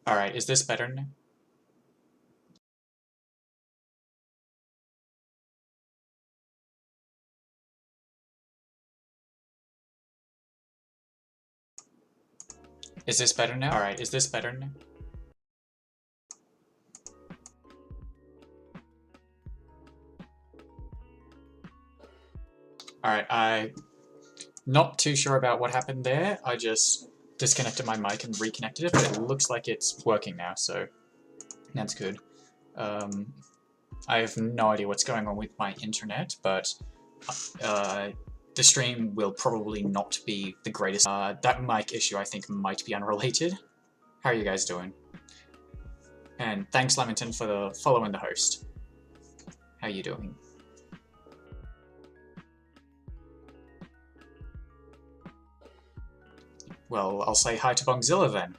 Alright, is this better now? Is this better now? Alright, is this better now? Alright, I'm not too sure about what happened there. I just disconnected my mic and reconnected it, but it looks like it's working now, so that's good. I have no idea what's going on with my internet, but the stream will probably not be the greatest. That mic issue, I think, might be unrelated. How are you guys doing? And thanks, Lamington, for the follow and the host. How are you doing? Well, I'll say hi to Bongzilla then.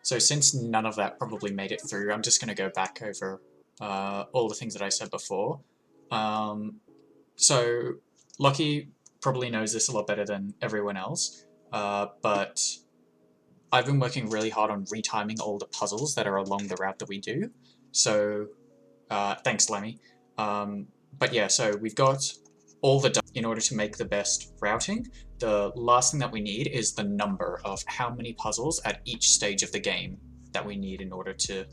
So since none of that probably made it through, I'm just going to go back over all the things that I said before. So Lucky probably knows this a lot better than everyone else, but I've been working really hard on retiming all the puzzles that are along the route that we do. So thanks, Lemmy. But yeah, so we've got all the in order to make the best routing. The last thing that we need is the number of how many puzzles at each stage of the game that we need in order to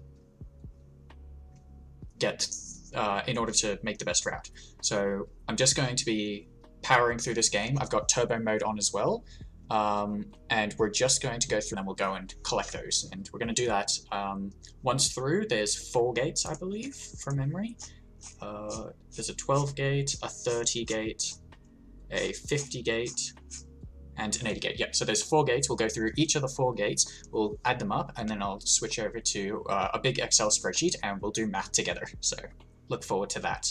get in order to make the best route. So I'm just going to be powering through this game. I've got turbo mode on as well, and we're just going to go through and we'll go and collect those. And we're going to do that once through. There's 4 gates, I believe, from memory. There's a 12 gate, a 30 gate, a 50 gate, and an 80 gate. Yep, so there's 4 gates. We'll go through each of the 4 gates, we'll add them up, and then I'll switch over to a big Excel spreadsheet and we'll do math together. So look forward to that.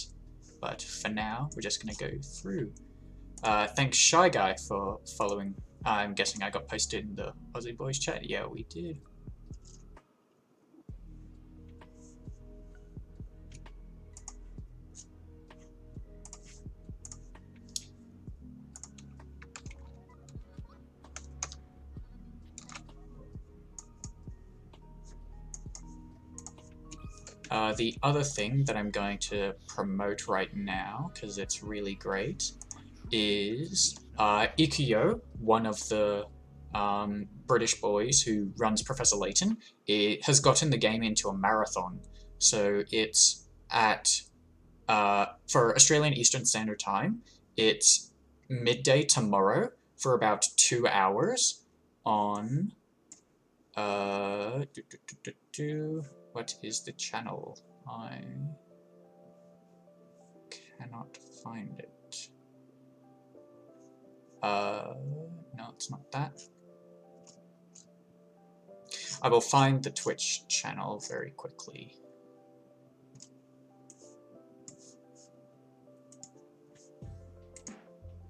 But for now, we're just going to go through. Thanks, Shy Guy, for following. I'm guessing I got posted in the Aussie Boys chat. Yeah, we did. The other thing that I'm going to promote right now, because it's really great, is Ikuyo, one of the British boys who runs Professor Layton. It has gotten the game into a marathon. So it's at, for Australian Eastern Standard Time, it's midday tomorrow for about 2 hours on... what is the channel? I cannot find it. No, it's not that. I will find the Twitch channel very quickly.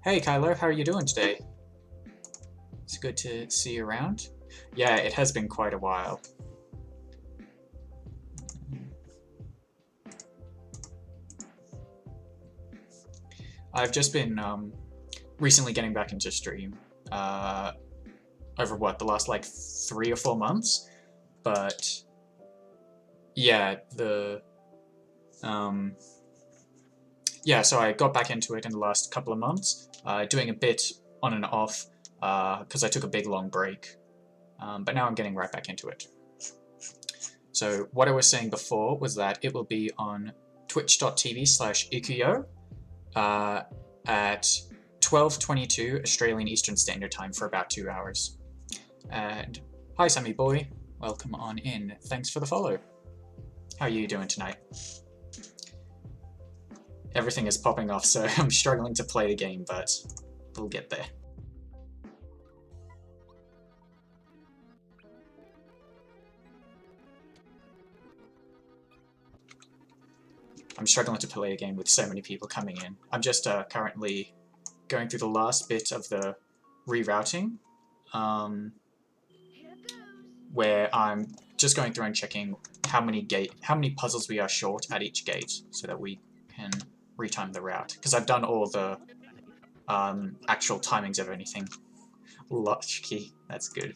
Hey Kyler, how are you doing today? It's good to see you around. Yeah, it has been quite a while. I've just been recently getting back into stream over what, the last like 3 or 4 months, but yeah, yeah, so I got back into it in the last couple of months, doing a bit on and off because I took a big long break, but now I'm getting right back into it. So what I was saying before was that it will be on twitch.tv/Ikuyo at 12:22 Australian Eastern Standard Time for about 2 hours. And hi Sammy boy, welcome on in. Thanks for the follow. How are you doing tonight? Everything is popping off, so I'm struggling to play the game, but we'll get there. I'm struggling to play a game with so many people coming in. I'm just currently going through the last bit of the rerouting, where I'm just going through and checking how many puzzles we are short at each gate, so that we can retime the route. Because I've done all the actual timings of anything. Latchkey, that's good.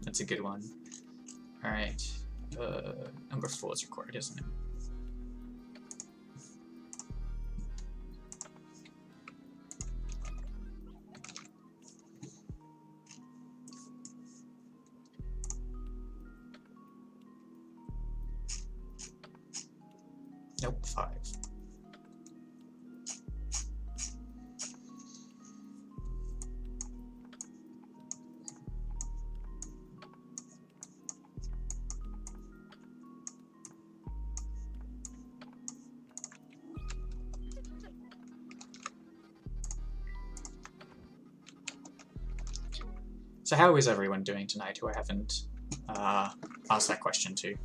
That's a good one. Alright. Number 4 is required, isn't it? Nope, 5. So how is everyone doing tonight who I haven't asked that question to?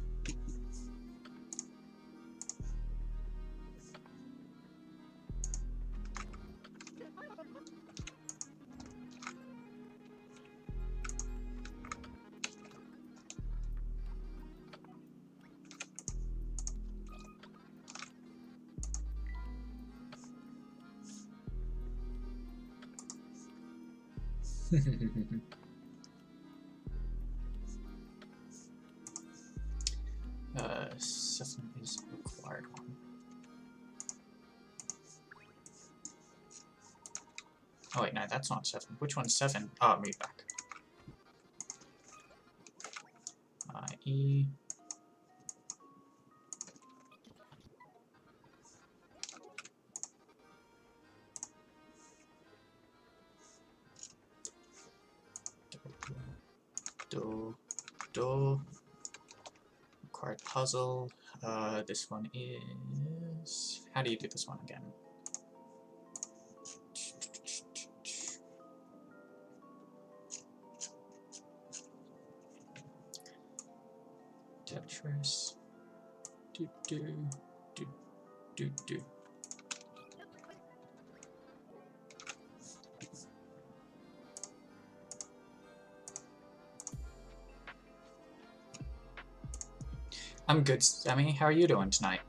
System is a required one. Oh wait, no, that's not 7. Which one's 7? Oh, move back. E. Do. Required puzzle. This one is... How do you do this one again? Tetris. Do. I'm good, Sammy. How are you doing tonight?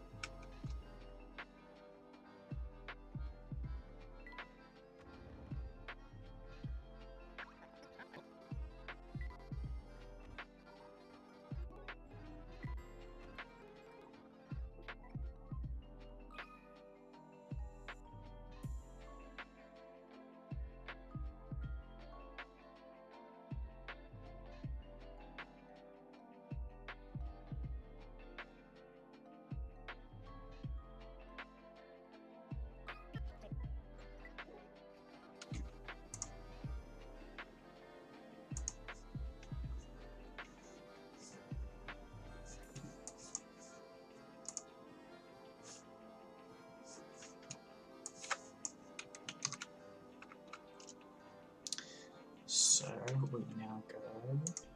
So we now go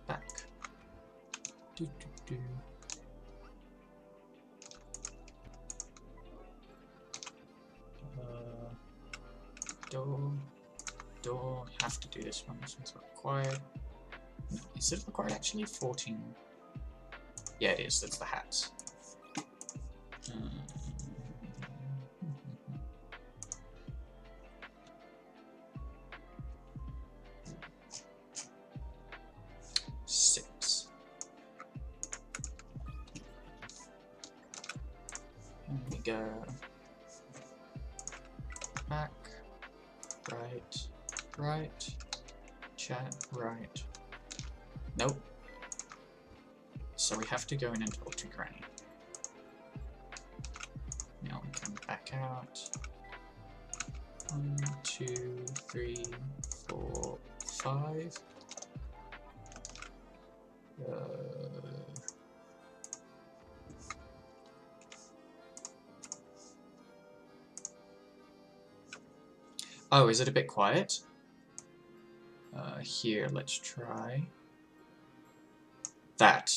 back. Do. Door. Have to do this one. This one's required. No, is it required actually? 14. Yeah, it is. That's the hats. 6. And we go back, right, chat, right. Nope. So we have to go in and talk to Granny. Now we come back out. 1, 2, 3, 4, 5. Oh, is it a bit quiet? Here, let's try that.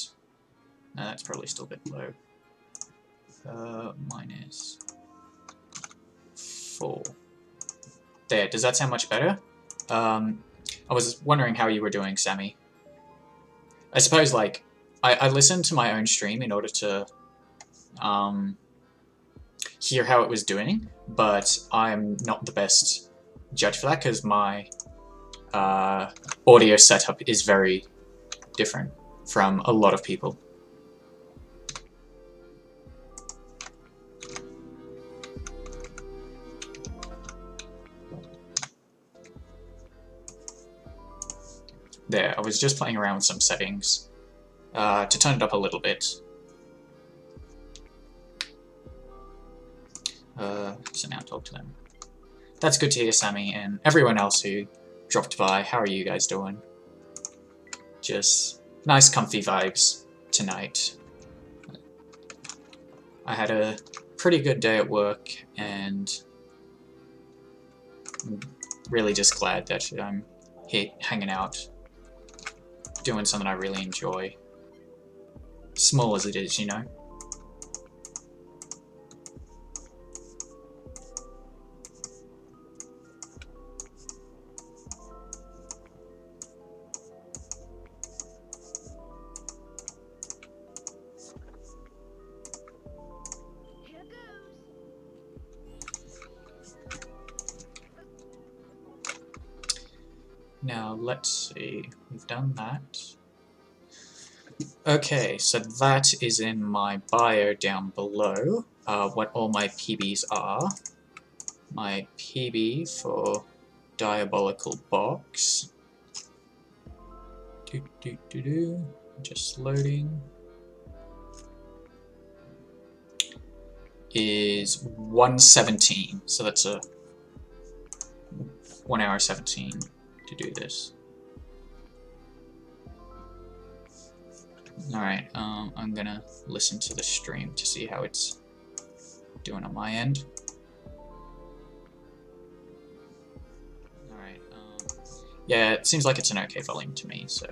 No, that's probably still a bit low. Minus 4. There, does that sound much better? I was wondering how you were doing, Sammy. I suppose, like, I listened to my own stream in order to hear how it was doing, but I'm not the best judge for that because my audio setup is very different from a lot of people. There, I was just playing around with some settings to turn it up a little bit. So now talk to them. That's good to hear, Sammy, and everyone else who dropped by. How are you guys doing? Just nice comfy vibes tonight. I had a pretty good day at work, and I'm really just glad that I'm here hanging out, doing something I really enjoy. Small as it is, you know? Now, let's see, we've done that. Okay, so that is in my bio down below, what all my PBs are. My PB for Diabolical Box. Just loading. Is 1:17, so that's a 1 hour 17 to do this. Alright, I'm gonna listen to the stream to see how it's doing on my end. Alright, yeah, it seems like it's an okay volume to me, so...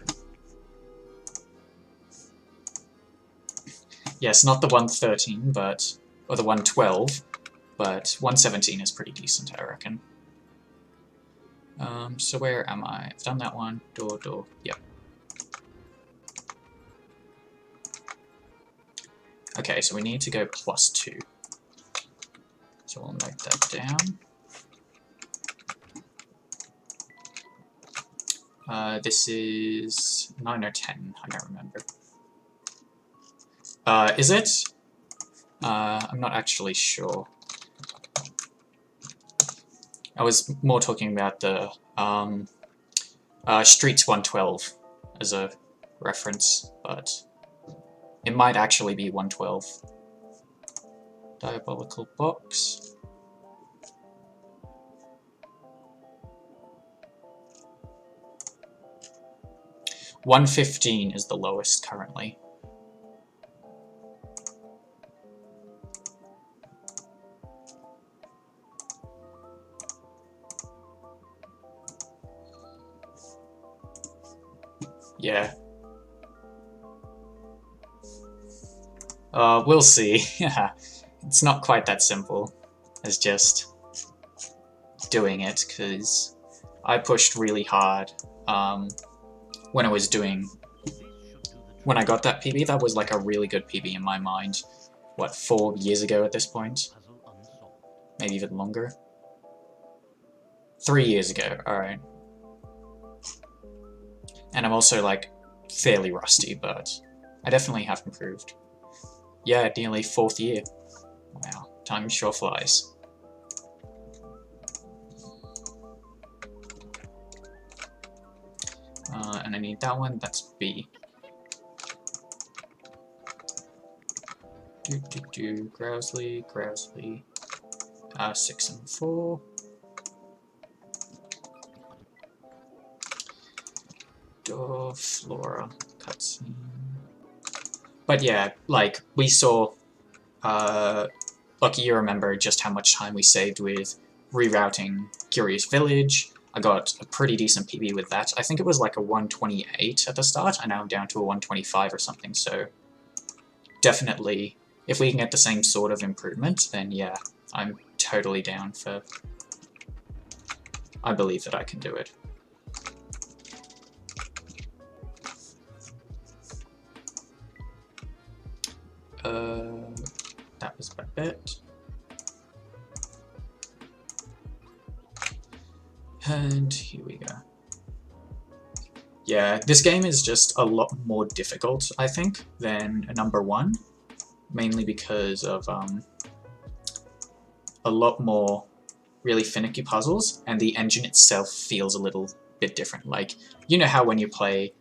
Yes, not the 113, but... or the 112, but 117 is pretty decent, I reckon. So where am I? I've done that one. Door. Yep. Okay, so we need to go +2. So we'll note that down. This is 9 or 10, I don't remember. Is it? I'm not actually sure. I was more talking about the Streets 112 as a reference, but it might actually be 112. Diabolical Box. $115 is the lowest currently. Yeah. We'll see. It's not quite that simple as just doing it, because I pushed really hard when I was doing... When I got that PB, that was like a really good PB in my mind. What, 4 years ago at this point? Maybe even longer? 3 years ago, alright. And I'm also, like, fairly rusty, but I definitely have improved. Yeah, nearly 4th year. Wow, time sure flies. And I need that one, that's B. Grousley. 6 and 4. Door, Flora, cutscene. But yeah, like, we saw, Lucky, you remember just how much time we saved with rerouting Curious Village. I got a pretty decent PB with that. I think it was like a 128 at the start, and now I'm down to a 125 or something, so definitely if we can get the same sort of improvement, then yeah, I'm totally down for... I believe that I can do it. That was a bit. And here we go. Yeah, this game is just a lot more difficult, I think, than number 1. Mainly because of a lot more really finicky puzzles, and the engine itself feels a little bit different. Like, you know how when you play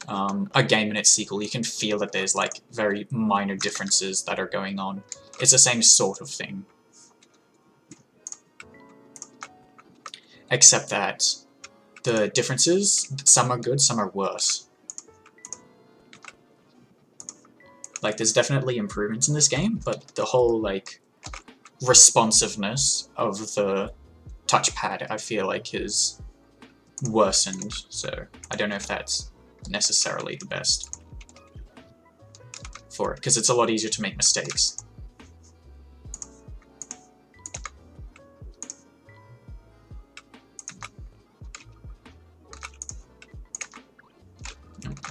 a game and its sequel, you can feel that there's like very minor differences that are going on. It's the same sort of thing. Except that the differences, some are good, some are worse. Like, there's definitely improvements in this game, but the whole, like, responsiveness of the touchpad, I feel like, is worsened, so I don't know if that's necessarily the best for it, because it's a lot easier to make mistakes.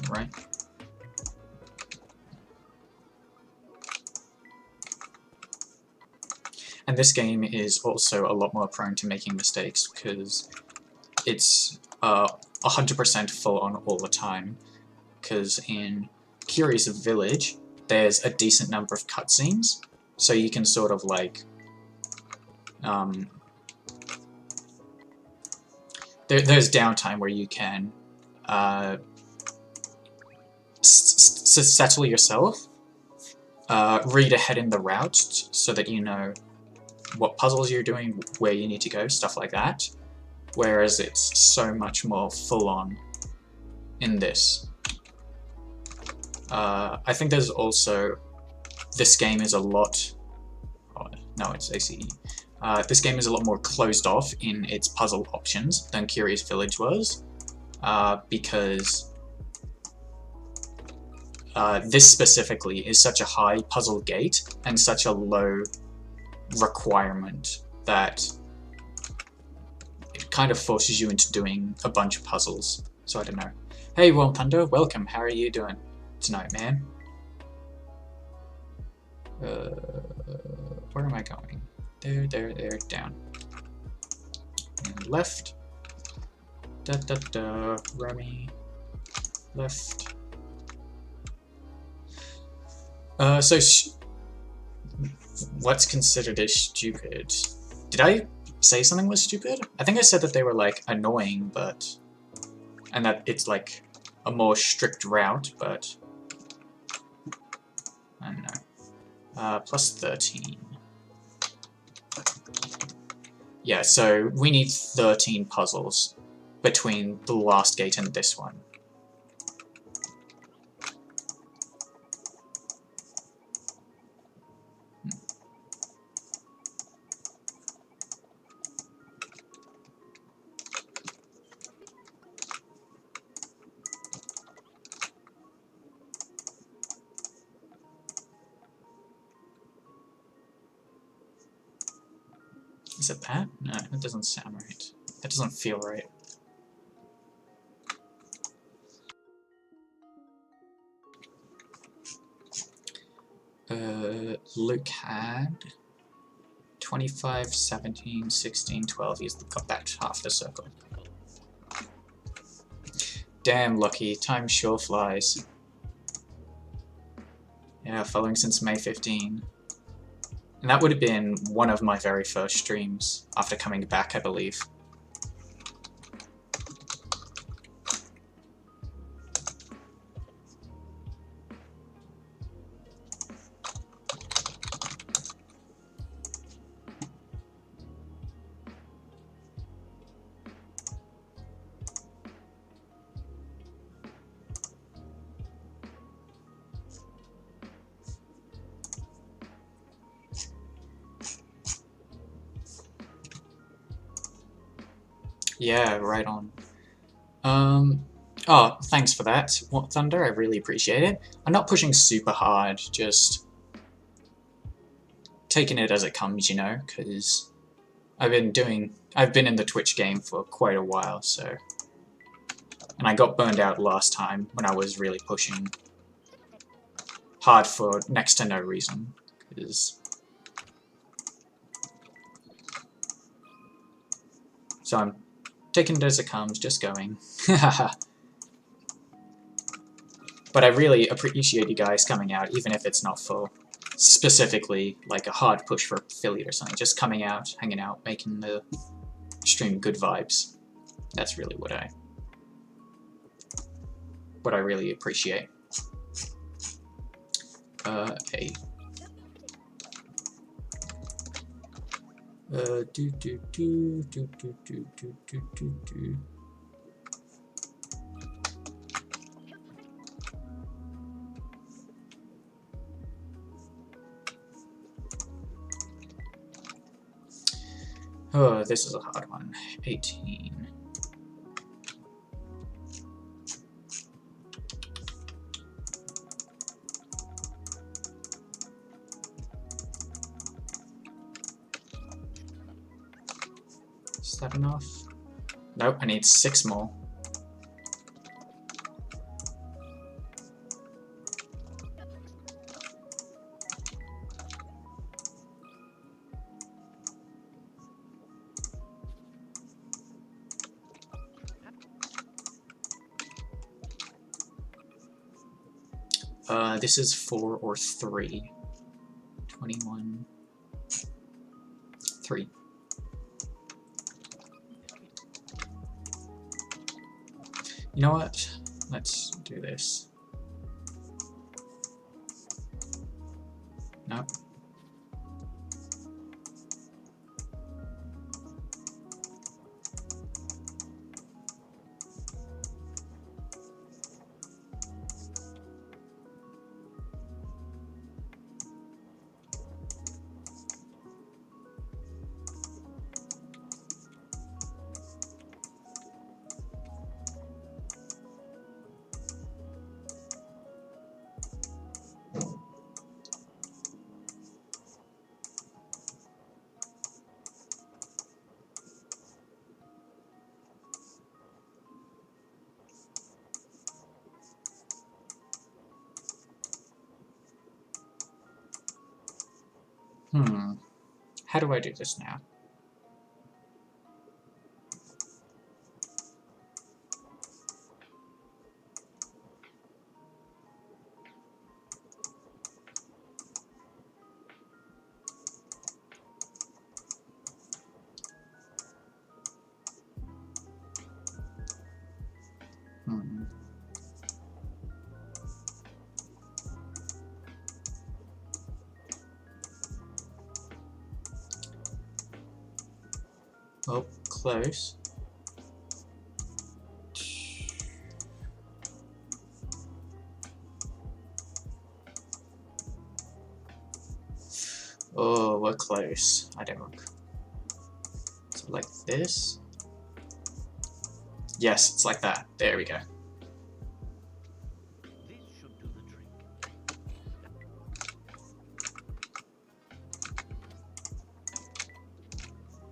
Right. And this game is also a lot more prone to making mistakes because it's 100% full on all the time. Because in Curious Village, there's a decent number of cutscenes, so you can sort of like there's downtime where you can settle yourself, read ahead in the route so that you know what puzzles you're doing, where you need to go, stuff like that. Whereas it's so much more full-on in this. I think there's also... This game is a lot... Oh, no, it's ACE. This game is a lot more closed off in its puzzle options than Curious Village was, because this specifically is such a high puzzle gate and such a low requirement that it kind of forces you into doing a bunch of puzzles. So I don't know. Hey, Worm Thunder, welcome. How are you doing tonight, man? Where am I going? There, down. And left. Remy. Left. So what's considered as stupid? Did I say something was stupid? I think I said that they were, like, annoying, but... And that it's, like, a more strict route, but... I don't know. Plus 13. Yeah, so we need 13 puzzles between the last gate and this one. Is it that? No, that doesn't sound right. That doesn't feel right. Luke had 25, 17, 16, 12. He's got back half the circle. Damn, Lucky. Time sure flies. Yeah, following since May 15. And that would have been one of my very first streams after coming back, I believe. Yeah, right on. Oh, thanks for that, Thunder. I really appreciate it. I'm not pushing super hard, just taking it as it comes, you know, because I've been in the Twitch game for quite a while, so. And I got burned out last time when I was really pushing hard for next to no reason, because. So I'm taking it as it comes, just going. But I really appreciate you guys coming out, even if it's not for specifically like a hard push for affiliate or something. Just coming out, hanging out, making the stream good vibes. That's really what I really appreciate. Hey. Oh, this is a hard one. 18. Is that enough? Nope, I need 6 more. This is 4 or 3. 21. 3. You know what? Let's do this. Nope. How do I do this now? Oh, close. Oh, we're close. I don't. So like this. Yes, it's like that. There we go.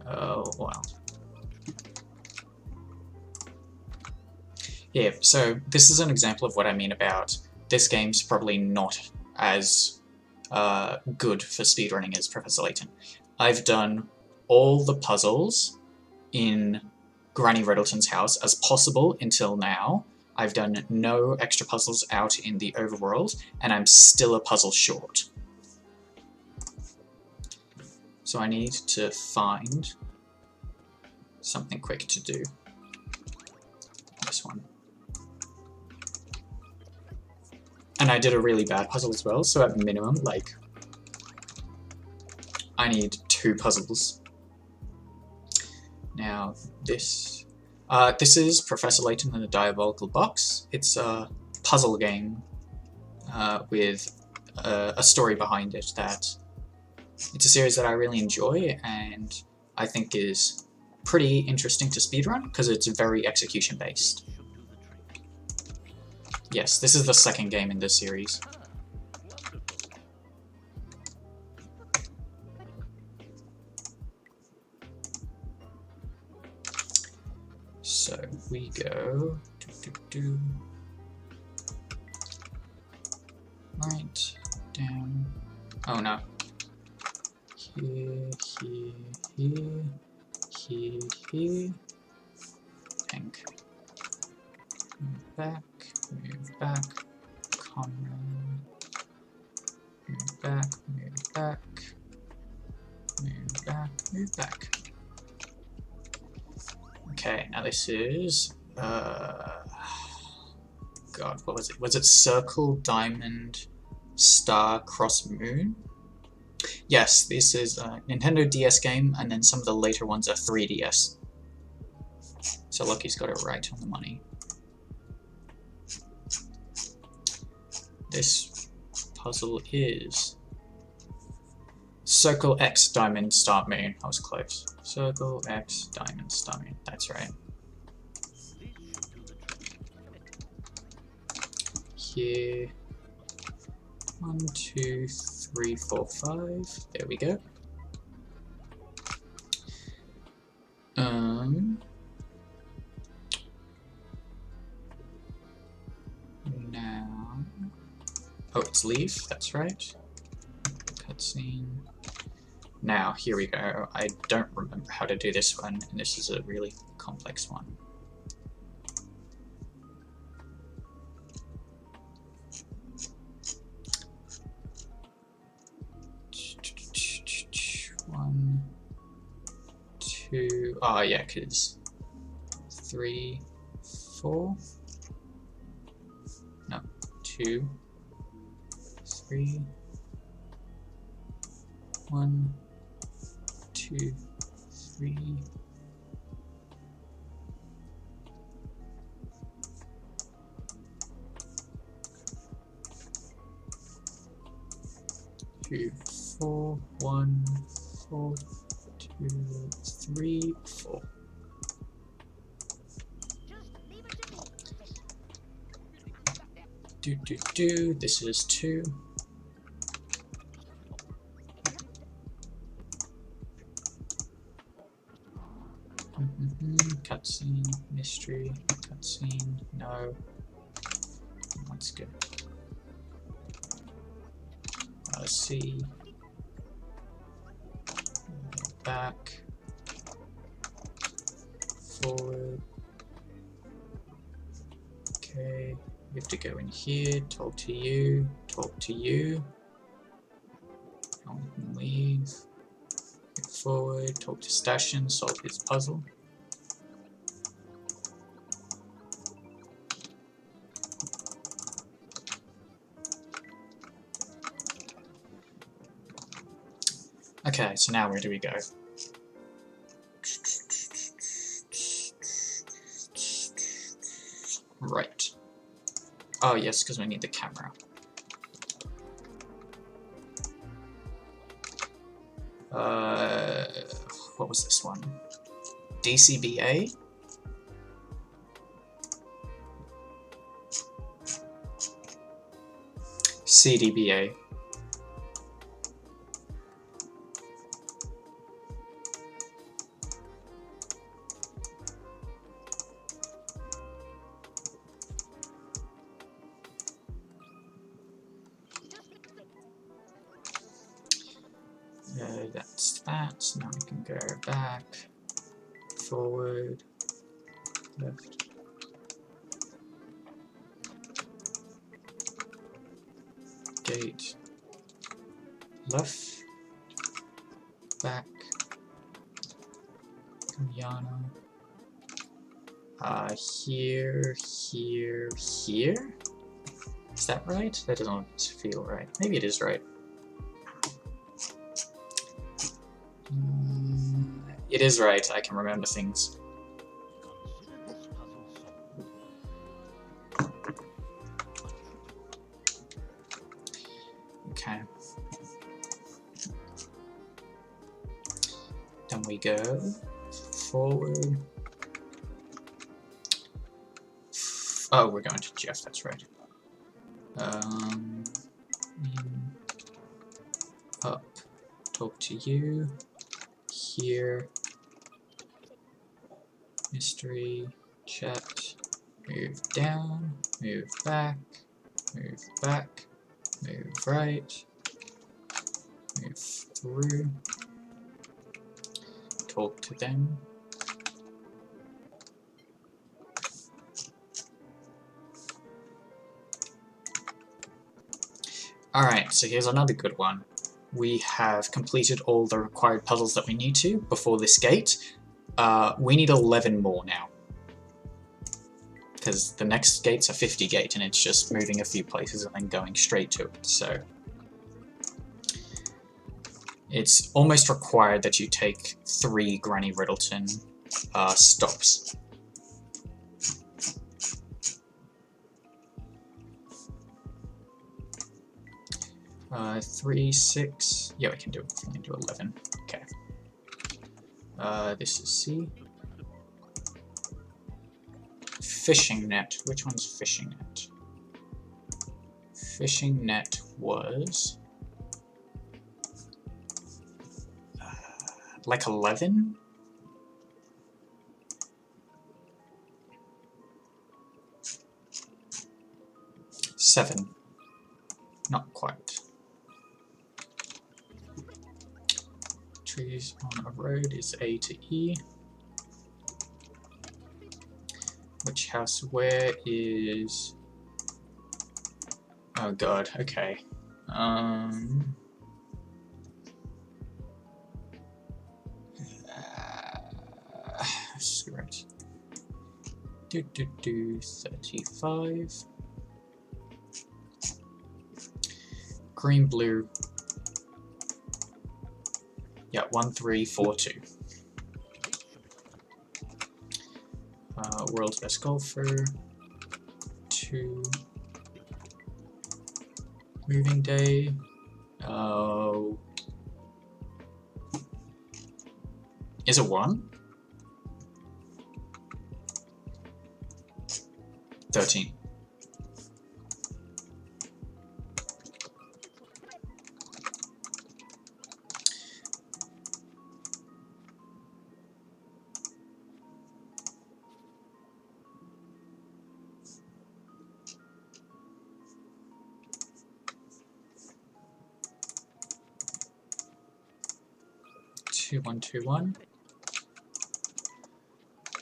Oh, wow. Yeah, so this is an example of what I mean about this game's probably not as good for speedrunning as Professor Layton. I've done all the puzzles in Granny Riddleton's house as possible until now. I've done no extra puzzles out in the overworld, and I'm still a puzzle short. So I need to find something quick to do. This one. And I did a really bad puzzle as well, so at minimum, like, I need 2 puzzles. Now, this is Professor Layton and the Diabolical Box. It's a puzzle game with a story behind it that it's a series that I really enjoy and I think is pretty interesting to speedrun because it's very execution based. Yes, this is the second game in this series. So we go right down. Oh no. Here, here. Pink. Move back, comma. Move back, move back. Okay, now this is God, what was it? Was it circle, diamond, star, cross, moon? Yes, this is a Nintendo DS game, and then some of the later ones are 3DS. So Lucky's got it right on the money. This puzzle is circle, X, diamond, star, moon. I was close. Circle, X, diamond, star, moon. That's right. Here. 1, 2, 3, 4, 5. There we go. Now. Oh, it's leave. That's right. Cutscene. Now, here we go. I don't remember how to do this one, and this is a really complex one. One, two. Oh, yeah, because 3, 4. No, 2, 3. 1, 2, 3. 2, 4. 1, 4, 2, 3, 4. This is 2. Cutscene, mystery, cutscene, no. Let's go. C. Back. Forward. Okay. We have to go in here, talk to you, and we can leave. Move forward, talk to Stashin, solve his puzzle. Okay, so now where do we go? Right. Oh yes, because we need the camera. What was this one? DCBA? CDBA. That's that, so now we can go back, forward, left. Gate, left, back, Yana, here. Is that right? That doesn't feel right. Maybe it is right. It is right, I can remember things. Okay. Then we go forward. Oh, we're going to Jeff, that's right. Up, talk to you. Here, mystery, chat, move down, move back, move back, move right, move through, talk to them. Alright, so here's another good one. We have completed all the required puzzles that we need to before this gate. We need 11 more now. Because the next gate's a 50 gate and it's just moving a few places and then going straight to it, so... It's almost required that you take 3 Granny Riddleton stops. 3, 6... Yeah, we can do 11. Okay. This is C. Fishing net. Which one's fishing net? Fishing net was... like 11? Seven. Not quite. Trees on a road is A to E. Which house where is... Oh god, okay. Screw it. 35. Green, blue. Yeah, 1, 3, 4, 2. World's best golfer. 2. Moving day. Oh. Is it 1? 13. Two, 1, 2, 1.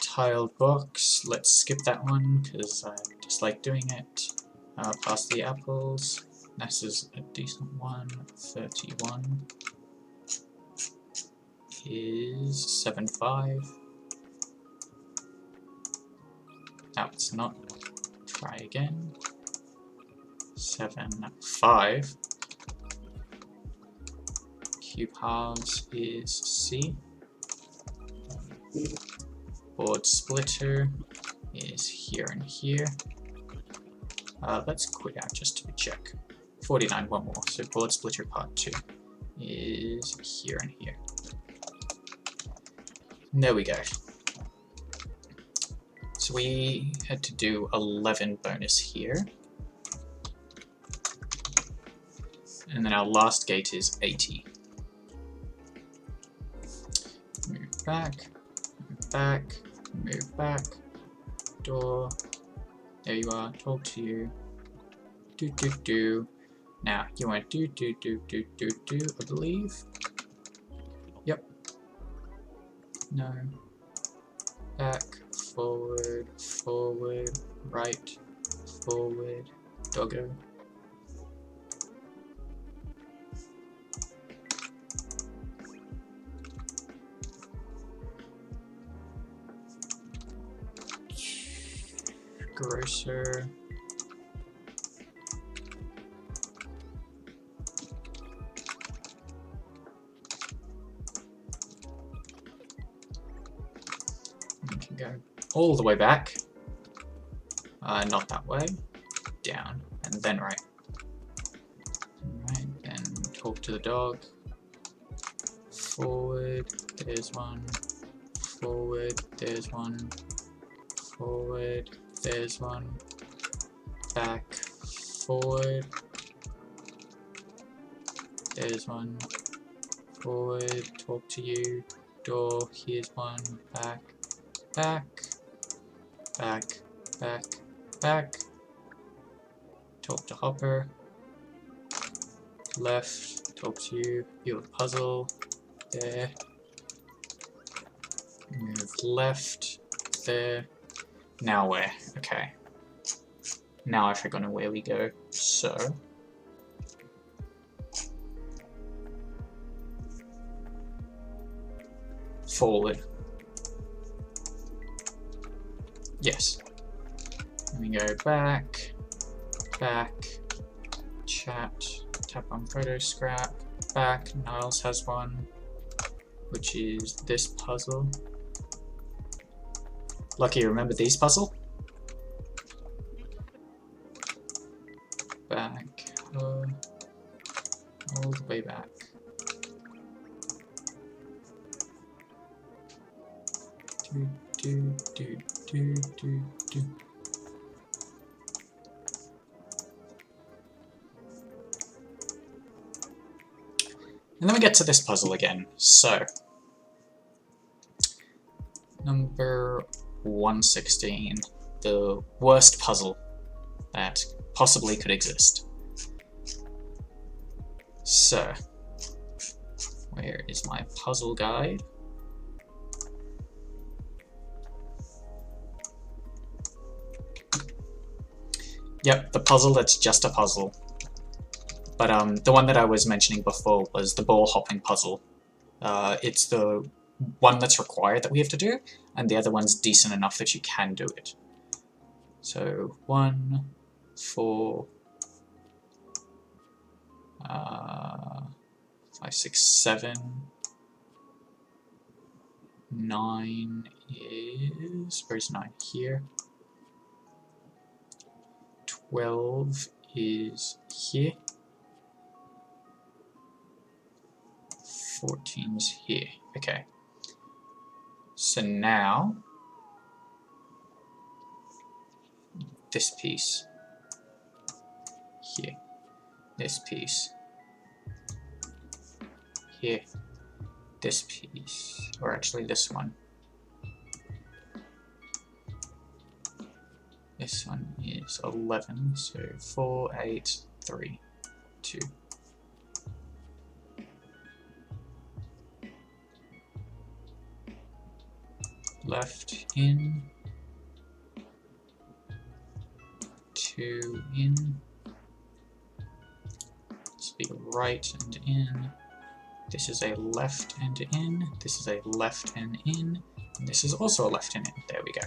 Tiled box. Let's skip that one because I just like doing it. Past the apples. This is a decent one. 31 is 7, 5. No, it's not. Try again. 7, 5. Cube halves is C. Board splitter is here and here. Let's quit out just to check. 49, one more. So board splitter part 2 is here and here. There we go. So we had to do 11 bonus here. And then our last gate is 80. Move back, move back, move back, door, there you are, talk to you, do. Now, you want do, I believe. Yep. No. Back, forward, right, forward, doggo. Grocer. We can go all the way back. Not that way. Down. And then right. Right, then talk to the dog. Forward, there's one. Forward, there's one. Forward, there's one. Back, forward. There's one. Forward, talk to you. Door, here's one. Back, back, back, back, back. Talk to Hopper. Left, talk to you. You have a puzzle. There. Move left. There. Now where? Okay. Now I forgot where we go. So. Forward. Yes. Let me go back, back, chat, tap on photo scrap, back. Niles has one, which is this puzzle. Lucky, remember these puzzle? Back, all the way back. Do. And then we get to this puzzle again. So, number 116, the worst puzzle that possibly could exist. So, where is my puzzle guide? Yep, the puzzle that's just a puzzle. But the one that I was mentioning before was the ball hopping puzzle. It's the one that's required that we have to do, and the other one's decent enough that you can do it. So 1, 4, 5, 6, 7, 9 is... where's 9? Here. 12 is here. 14's here. Okay. So now this piece here. This piece here. This piece, or actually this one. This one is 11, so 4, 8, 3, 2. Left in, 2 in, this will be right and in, this is a left and in, this is a left and in, and this is also a left and in. There we go.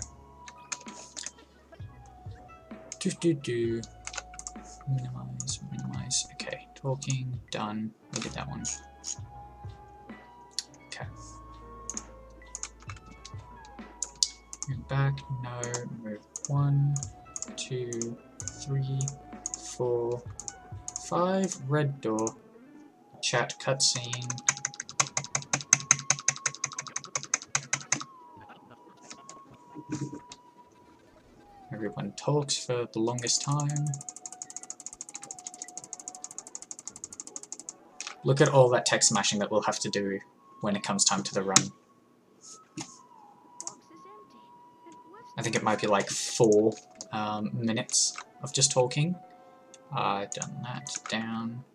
Minimize, minimize. Okay, talking, done. We did that one. Okay. Move back, no, move 1, 2, 3, 4, 5, red door, chat cutscene. Everyone talks for the longest time. Look at all that text smashing that we'll have to do when it comes time to the run. I think it might be like 4 minutes of just talking. I've done that. Down.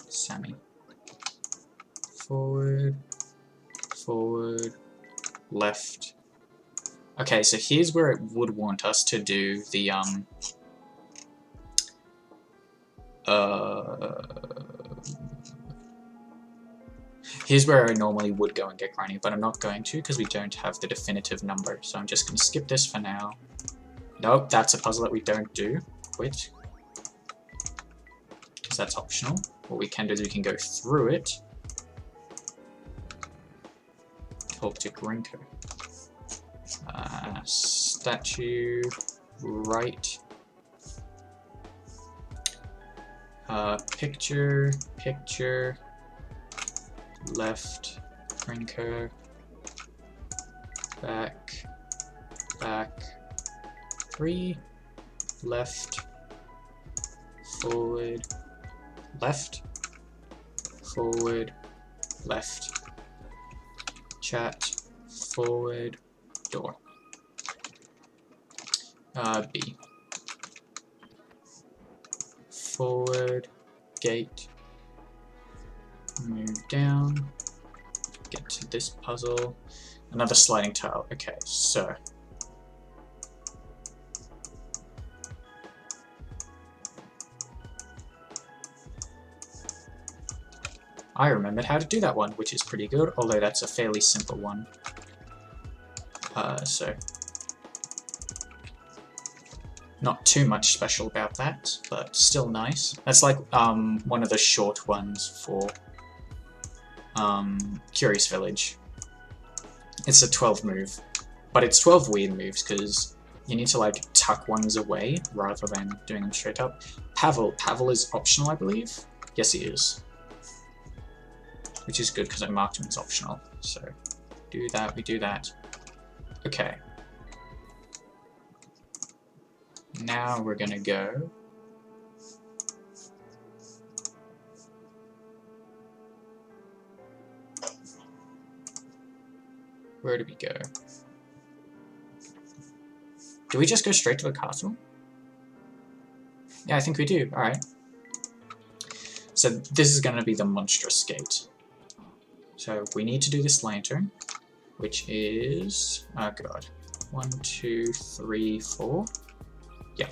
Sammy. Forward. Forward. Left. Okay, so here's where it would want us to do the here's where I normally would go and get Granny, but I'm not going to because we don't have the definitive number, so I'm just going to skip this for now. Nope, that's a puzzle that we don't do. Quit. Because that's optional. What we can do is we can go through it. Talk to Grinko. Statue, right. Picture, picture, left, Grinko, back, back, 3, left, forward, left, forward, left, chat, forward, door. B. Forward, gate, move down, get to this puzzle. Another sliding tile. Okay, so I remembered how to do that one, which is pretty good, although that's a fairly simple one. So not too much special about that, but still nice. That's like one of the short ones for Curious Village. It's a 12 move, but it's 12 weird moves because you need to like tuck ones away rather than doing them straight up. Pavel is optional, I believe. Yes, he is. Which is good because I marked him as optional. So do that, we do that. Okay. Now we're gonna go. Where do we go? Do we just go straight to the castle? Yeah, I think we do. Alright. So this is gonna be the monstrous gate. So we need to do this lantern, which is, oh god, 1, 2, 3, 4. Yeah.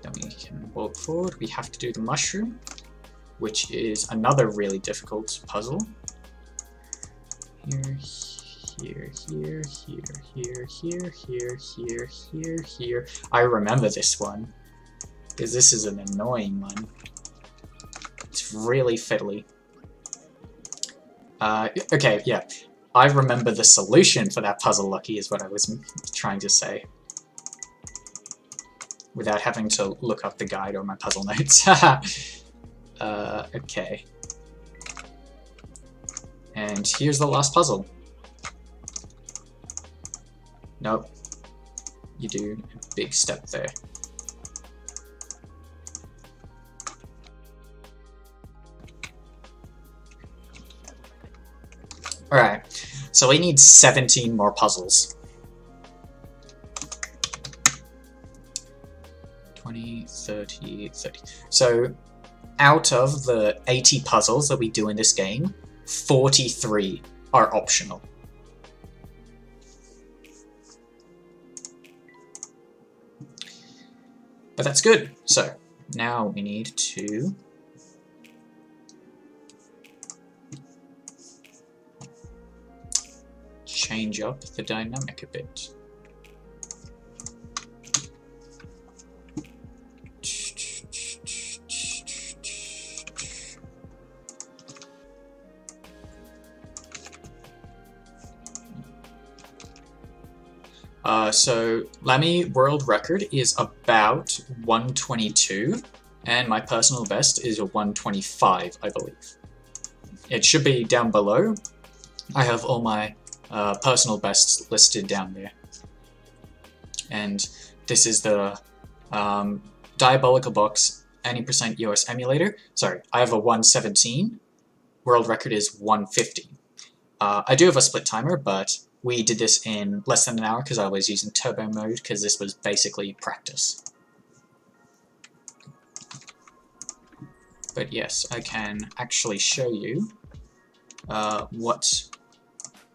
Then we can walk forward. We have to do the mushroom, which is another really difficult puzzle. Here, here, here, here, here, here, here, here, here. I remember this one, because this is an annoying one. It's really fiddly. Okay, yeah. I remember the solution for that puzzle, Lucky, is what I was trying to say. Without having to look up the guide or my puzzle notes. Okay. And here's the last puzzle. Nope. You do a big step there. Alright, so we need 17 more puzzles. 20, 30, 30. So, out of the 80 puzzles that we do in this game, 43 are optional. But that's good. So, now we need to change up the dynamic a bit. So Lammy world record is about 122, and my personal best is a 125, I believe. It should be down below. I have all my personal bests listed down there. And this is the Diabolical Box 90% US emulator. Sorry, I have a 117. World record is 150. I do have a split timer, but we did this in less than an hour because I was using turbo mode because this was basically practice. But yes, I can actually show you what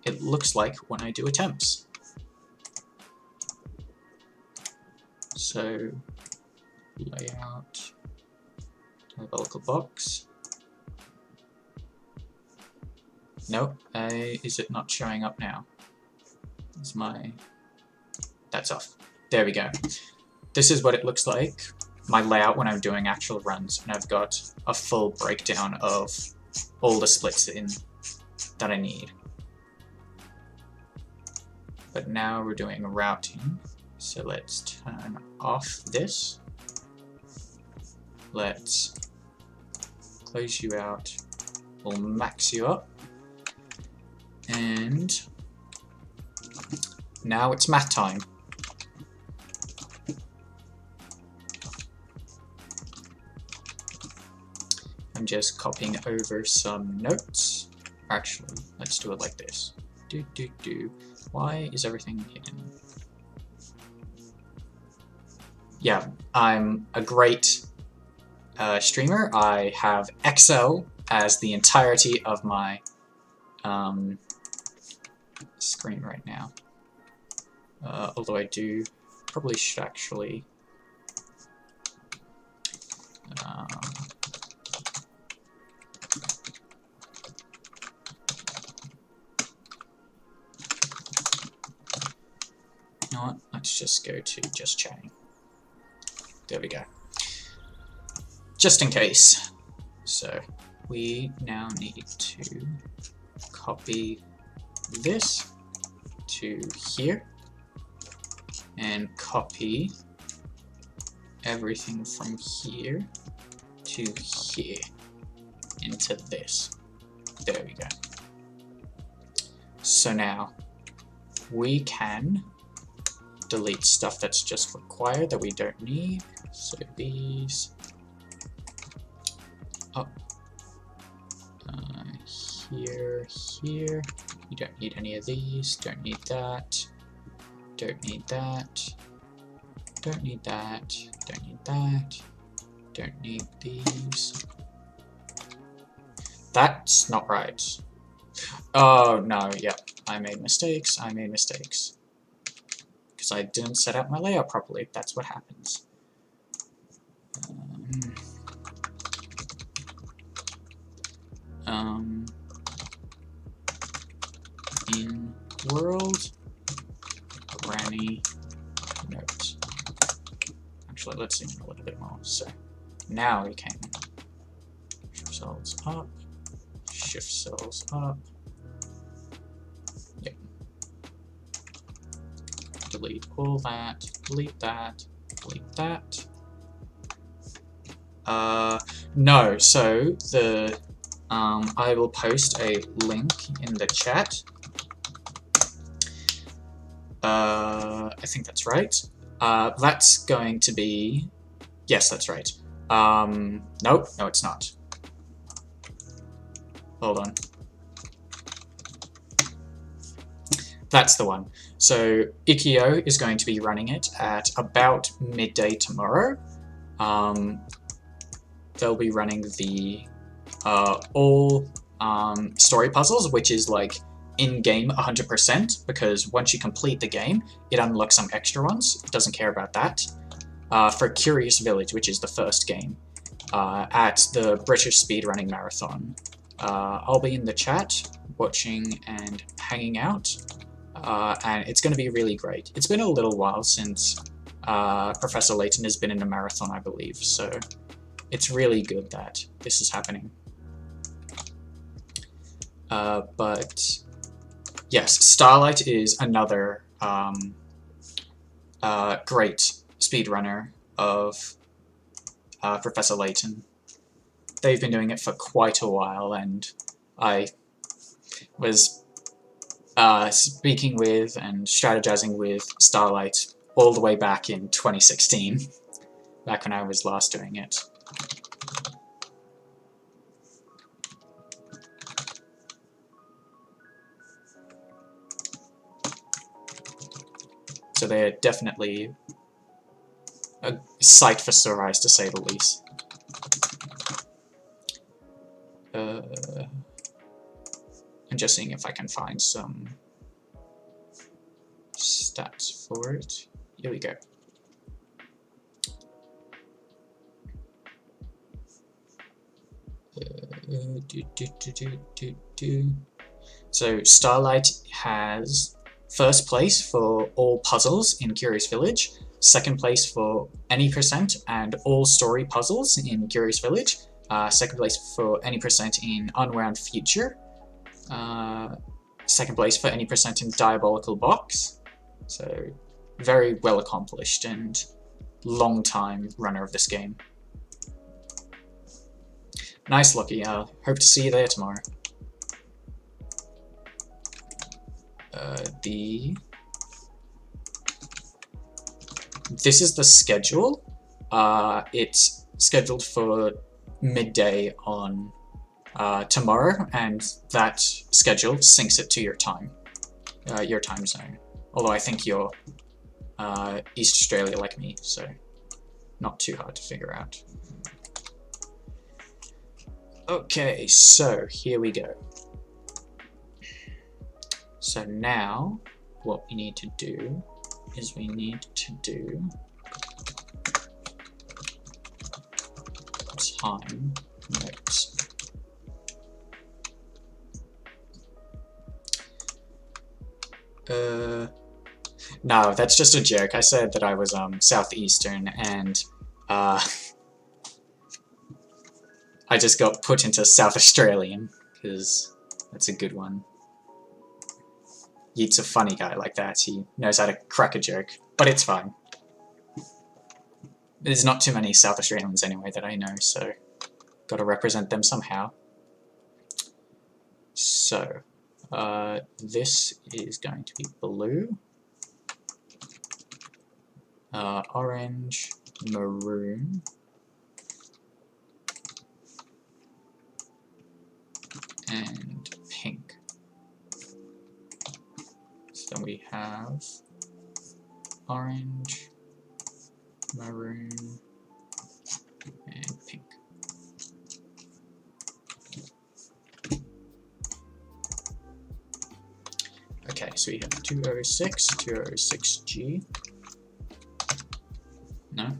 it looks like when I do attempts. So, layout, Diabolical Box. Nope, is it not showing up now? Is that's off. There we go. This is what it looks like, my layout when I'm doing actual runs, and I've got a full breakdown of all the splits in that I need. But now we're doing routing, so let's turn off this. Let's close you out. We'll max you up. And now it's math time. I'm just copying over some notes. Actually, let's do it like this. Why is everything hidden? yeah, I'm a great streamer. I have Excel as the entirety of my screen right now. Although I do probably should actually you know what? Let's just go to just chatting. There we go. Just in case. So we now need to copy this to here and copy everything from here to here into this. There we go. So now we can delete stuff that's just required that we don't need. So these up here, here. You don't need any of these. Don't need that. Don't need that. Don't need that. Don't need that. Don't need these. That's not right. Oh no, yep. I made mistakes. I made mistakes. Because I didn't set up my layout properly. That's what happens. In world granny note. Actually, let's zoom in a little bit more. So now we can shift cells up, shift cells up. Yep. Delete all that. Delete that. Delete that. No. So the I will post a link in the chat. I think that's right. That's going to be... Yes, that's right. Nope, no it's not. Hold on. That's the one. So Ikeo is going to be running it at about midday tomorrow. They'll be running the all story puzzles, which is like in-game 100%, because once you complete the game, it unlocks some extra ones. It doesn't care about that. For Curious Village, which is the first game, at the British Speedrunning Marathon. I'll be in the chat, watching and hanging out, and it's going to be really great. It's been a little while since Professor Layton has been in a marathon, I believe, so it's really good that this is happening. But yes, Starlight is another great speedrunner of Professor Layton. They've been doing it for quite a while, and I was speaking with and strategizing with Starlight all the way back in 2016, back when I was last doing it. So they're definitely a sight for sore eyes, to say the least. I'm just seeing if I can find some stats for it. Here we go. So Starlight has first place for all puzzles in Curious Village, second place for any percent and all story puzzles in Curious Village, second place for any percent in Unwound Future, second place for any percent in Diabolical Box. So very well accomplished and long time runner of this game. Nice, Lucky. Hope to see you there tomorrow. This is the schedule. It's scheduled for midday on tomorrow, and that schedule syncs it to your time zone. Although I think you're East Australia like me, so not too hard to figure out. Okay, so here we go. So now what we need to do is we need to do time notes. No, that's just a joke. I said that I was Southeastern, and I just got put into South Australian because that's a good one. Yeet's a funny guy like that. He knows how to crack a joke, but it's fine. There's not too many South Australians anyway that I know, so gotta represent them somehow. So, this is going to be blue, orange, maroon, and pink. So we have orange, maroon, and pink. Okay, so we have 206, 206G. No.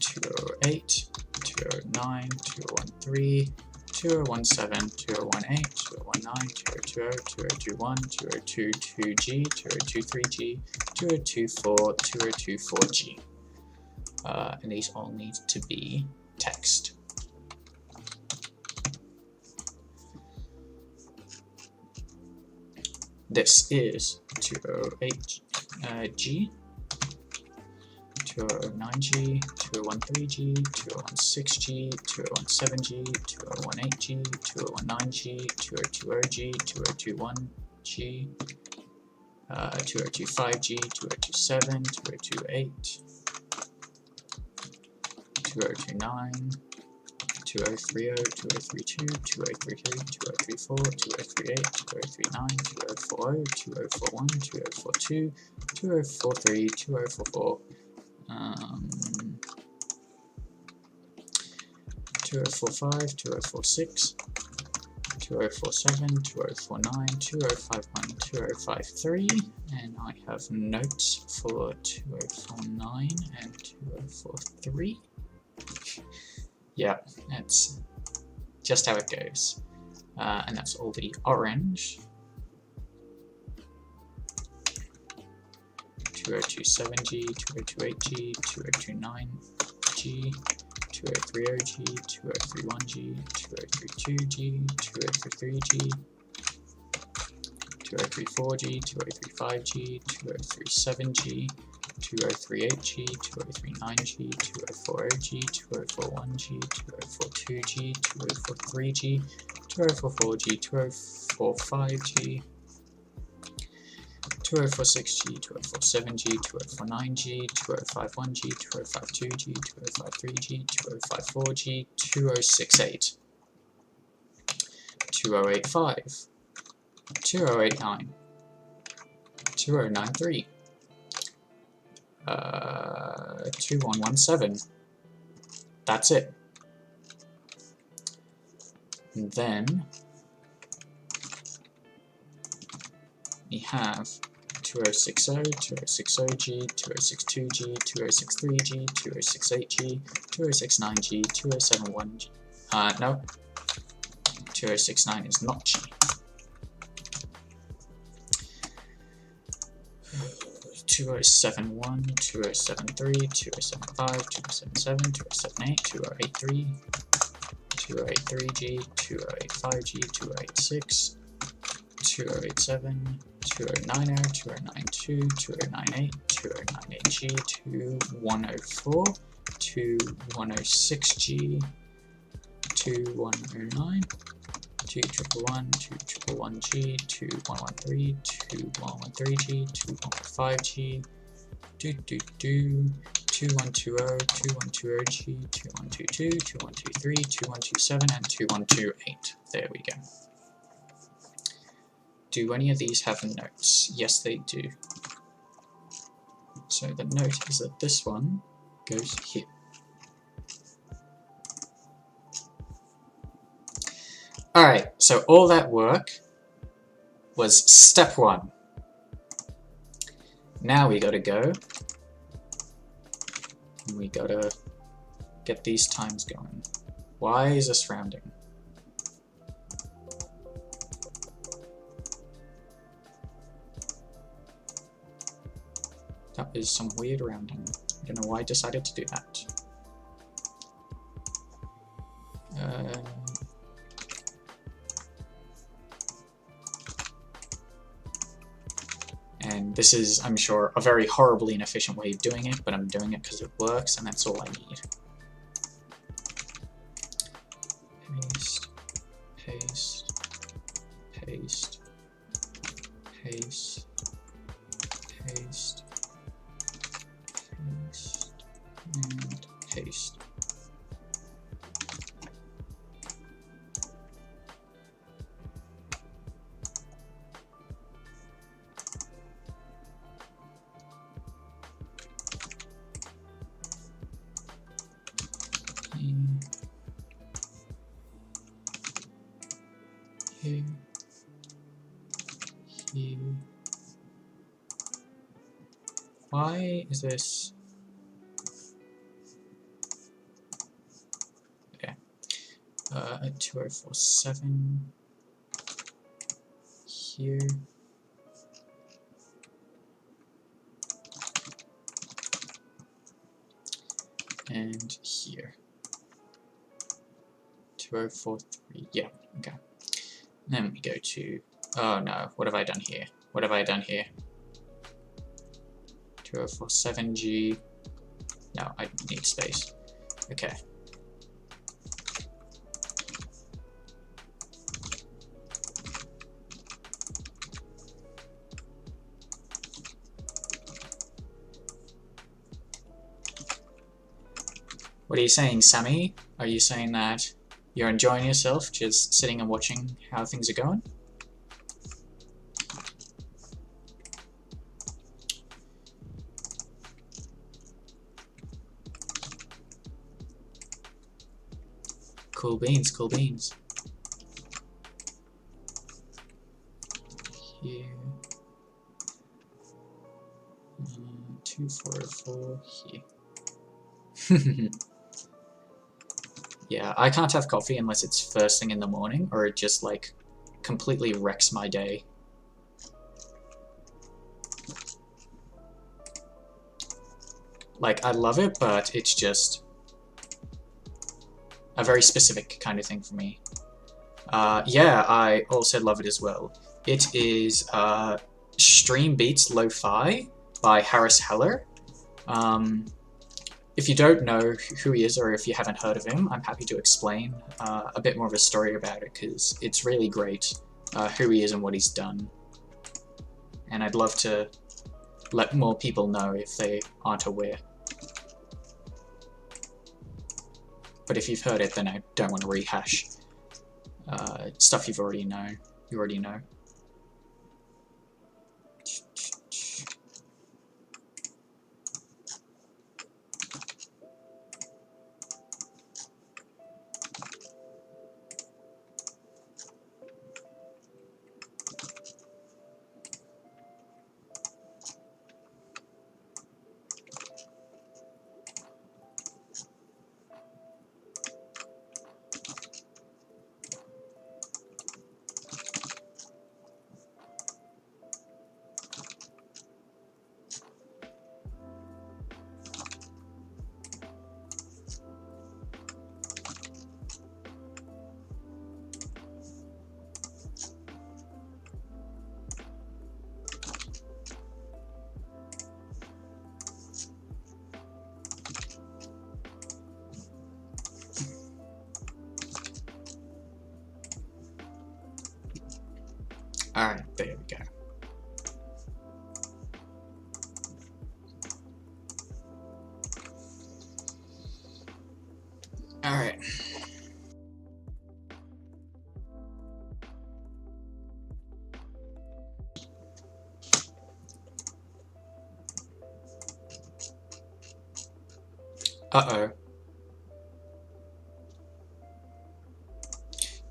208, 209, 213, 2017, 2018, 2019, 2020, 2021, 2022G, 2023G, 2024, 2024G. And these all need to be text. This is 208G, 209G, 213G, 216G, 217G, 218G, 219G, 2020G, 2021G, 2025G, 2027, 2028, 2029, 2030, 2032, 2033, 2034, 2038, 2039, 2040, 2041, 2042, 2043, 2044, 2045, 2046, 2047, 2049, 2051, 2053, and I have notes for 2049 and 2043. Yeah, that's just how it goes. And that's all the orange. 2027G, 2028G, 2029G, 2030G, 2031G, 2032G, 2033G, 2034G, 2035G, 2037G, 2038G, 2039G, 2040G, 2041G, 2042G, 2043G, 2044G, 2045G, 2046G, 2047G, 2049G, 2051G, 2052G, 2053G, 2054G, 2068, 2085, 2089, 2093, 2117. That's it. And then we have 2060, 2060G, 2062G, 2063G, 2068G, 2069G, 2071G. No. 2069 is not G. 2071, 2073, 2075, 2077, 2078, 2083, 2083G, 2085G, 2086, 2087, 2090, 2092, 2098, 2098G, 2104, 2106G, 2109, 2111, 2111G, 2113, 2113G, 2115G, 2120, 2120G, 2122, 2123, 2127, and 2128. There we go. Do any of these have notes? Yes, they do. So the note is that this one goes here. Alright, so all that work was step 1. Now we gotta go, and we gotta get these times going. Why is this rounding? That is some weird rounding. I don't know why I decided to do that. And this is, I'm sure, a very horribly inefficient way of doing it, but I'm doing it because it works, and that's all I need. Paste, paste, paste, paste, paste, paste, and paste. Here, here. Why is this? Okay. 2047 here. And here. 2043. Yeah, okay. Then we go to, oh no, what have I done here? What have I done here? 2047G. No, I need space. Okay. What are you saying, Sammy? Are you saying that you're enjoying yourself, just sitting and watching how things are going? Cool beans, cool beans. Here. 244 here. Yeah, I can't have coffee unless it's first thing in the morning, or it just, like, completely wrecks my day. Like, I love it, but it's just a very specific kind of thing for me. Yeah, I also love it as well. It is Stream Beats Lo-Fi by Harris Heller. If you don't know who he is, or if you haven't heard of him, I'm happy to explain a bit more of a story about it, because it's really great who he is and what he's done. And I'd love to let more people know if they aren't aware. But if you've heard it, then I don't want to rehash stuff you already know. Alright, there we go. Alright. Uh-oh.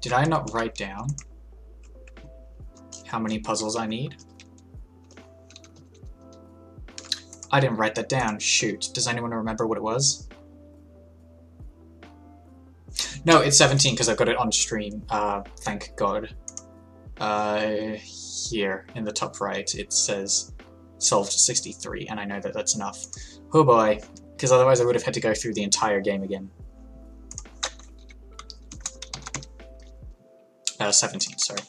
Did I not write down how many puzzles I need? I didn't write that down. Shoot. Does anyone remember what it was? No, it's 17 because I've got it on stream. Thank God. Here in the top right it says solved 63, and I know that that's enough. Oh boy, because otherwise I would have had to go through the entire game again. 17, sorry.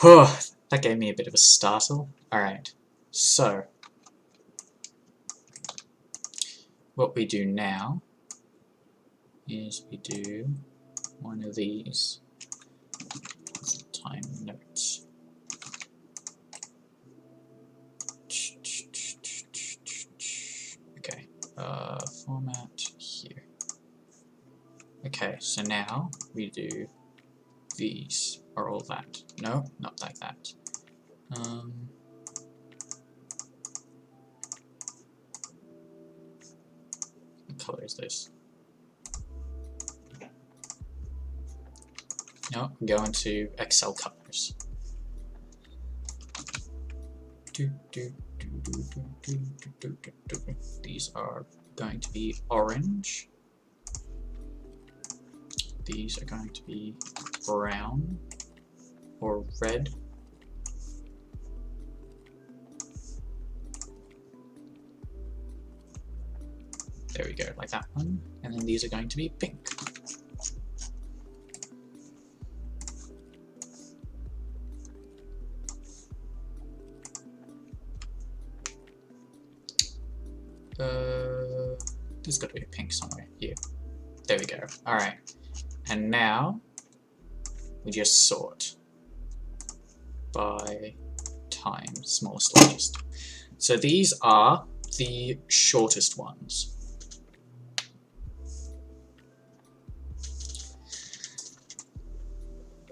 Oh, that gave me a bit of a startle. Alright, so what we do now is we do one of these time notes. Okay, format here. Okay, so now we do these, or all that. No, not like that. What color is this? No, go into Excel colors. These are going to be orange. These are going to be brown or red. There we go, like that one. And then these are going to be pink. There's got to be a pink somewhere here. There we go. Alright. And now we just sort by time, smallest, largest. So these are the shortest ones.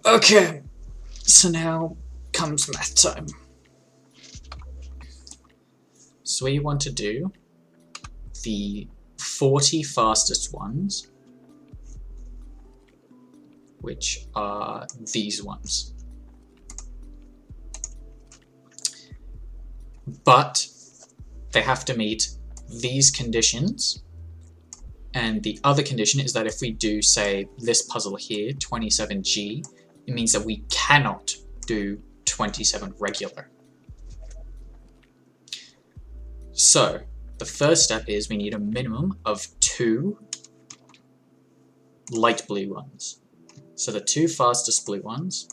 Okay, so now comes math time. So we want to do the 40 fastest ones, which are these ones. But they have to meet these conditions, and the other condition is that if we do, say, this puzzle here, 27G, it means that we cannot do 27 regular. So the first step is we need a minimum of 2 light blue ones. So the 2 fastest blue ones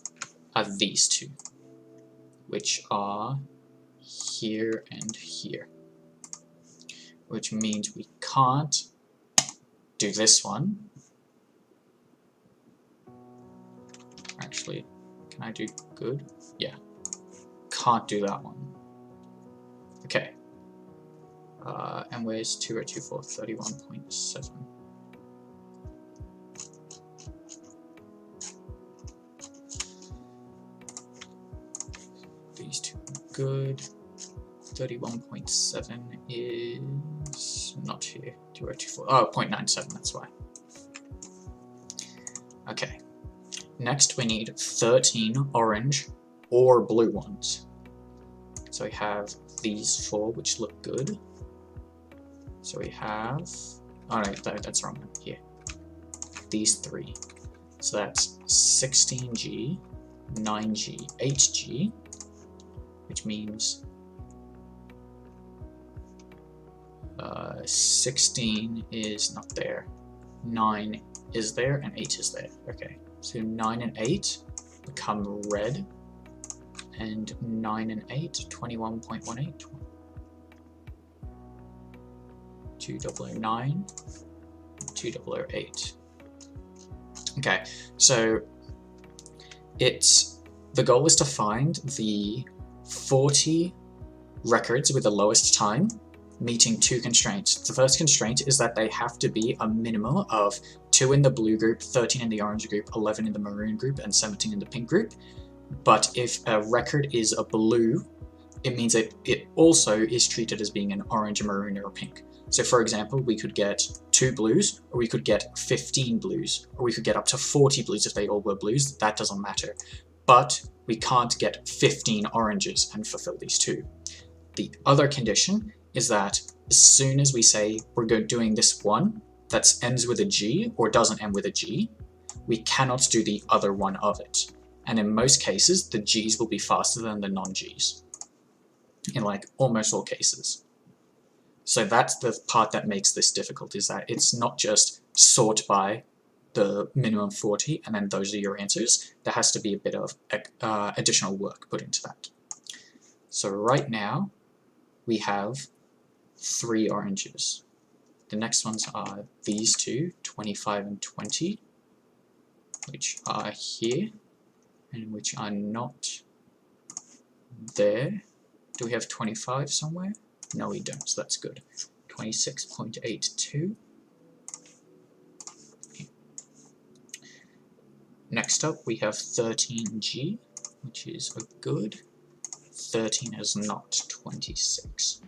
are these 2, which are here and here, which means we can't do this one. Actually, can I do good? Yeah. Can't do that one. Okay. And where's 2024? 31.7. These 2 are good. 31.7 is not here. 2024. Oh, 0.97, that's why. Okay. Next, we need 13 orange or blue ones. So we have these 4, which look good. So we have, oh no, that's the wrong one, here. These 3. So that's 16G, 9G, 8G, which means 16 is not there, 9 is there, and 8 is there. Okay, so 9 and 8 become red, and 9 and 8, 21.18. 2009, 2008. Okay, so the goal is to find the 40 records with the lowest time meeting 2 constraints. The first constraint is that they have to be a minimum of 2 in the blue group, 13 in the orange group, 11 in the maroon group, and 17 in the pink group. But if a record is a blue, it means that it also is treated as being an orange, a maroon, or a pink. So for example, we could get 2 blues, or we could get 15 blues, or we could get up to 40 blues if they all were blues. That doesn't matter. But we can't get 15 oranges and fulfill these 2. The other condition is that as soon as we say we're doing this one that ends with a G or doesn't end with a G, we cannot do the other one of it. And in most cases, the G's will be faster than the non-G's. In like almost all cases. So that's the part that makes this difficult, is that it's not just sort by the minimum 40 and then those are your answers. There has to be a bit of additional work put into that. So right now we have 3 oranges. The next ones are these 2, 25 and 20, which are here and which are not there. Do we have 25 somewhere? No, we don't, so that's good. 26.82. Next up, we have 13G, which is a good. 13 is not 26.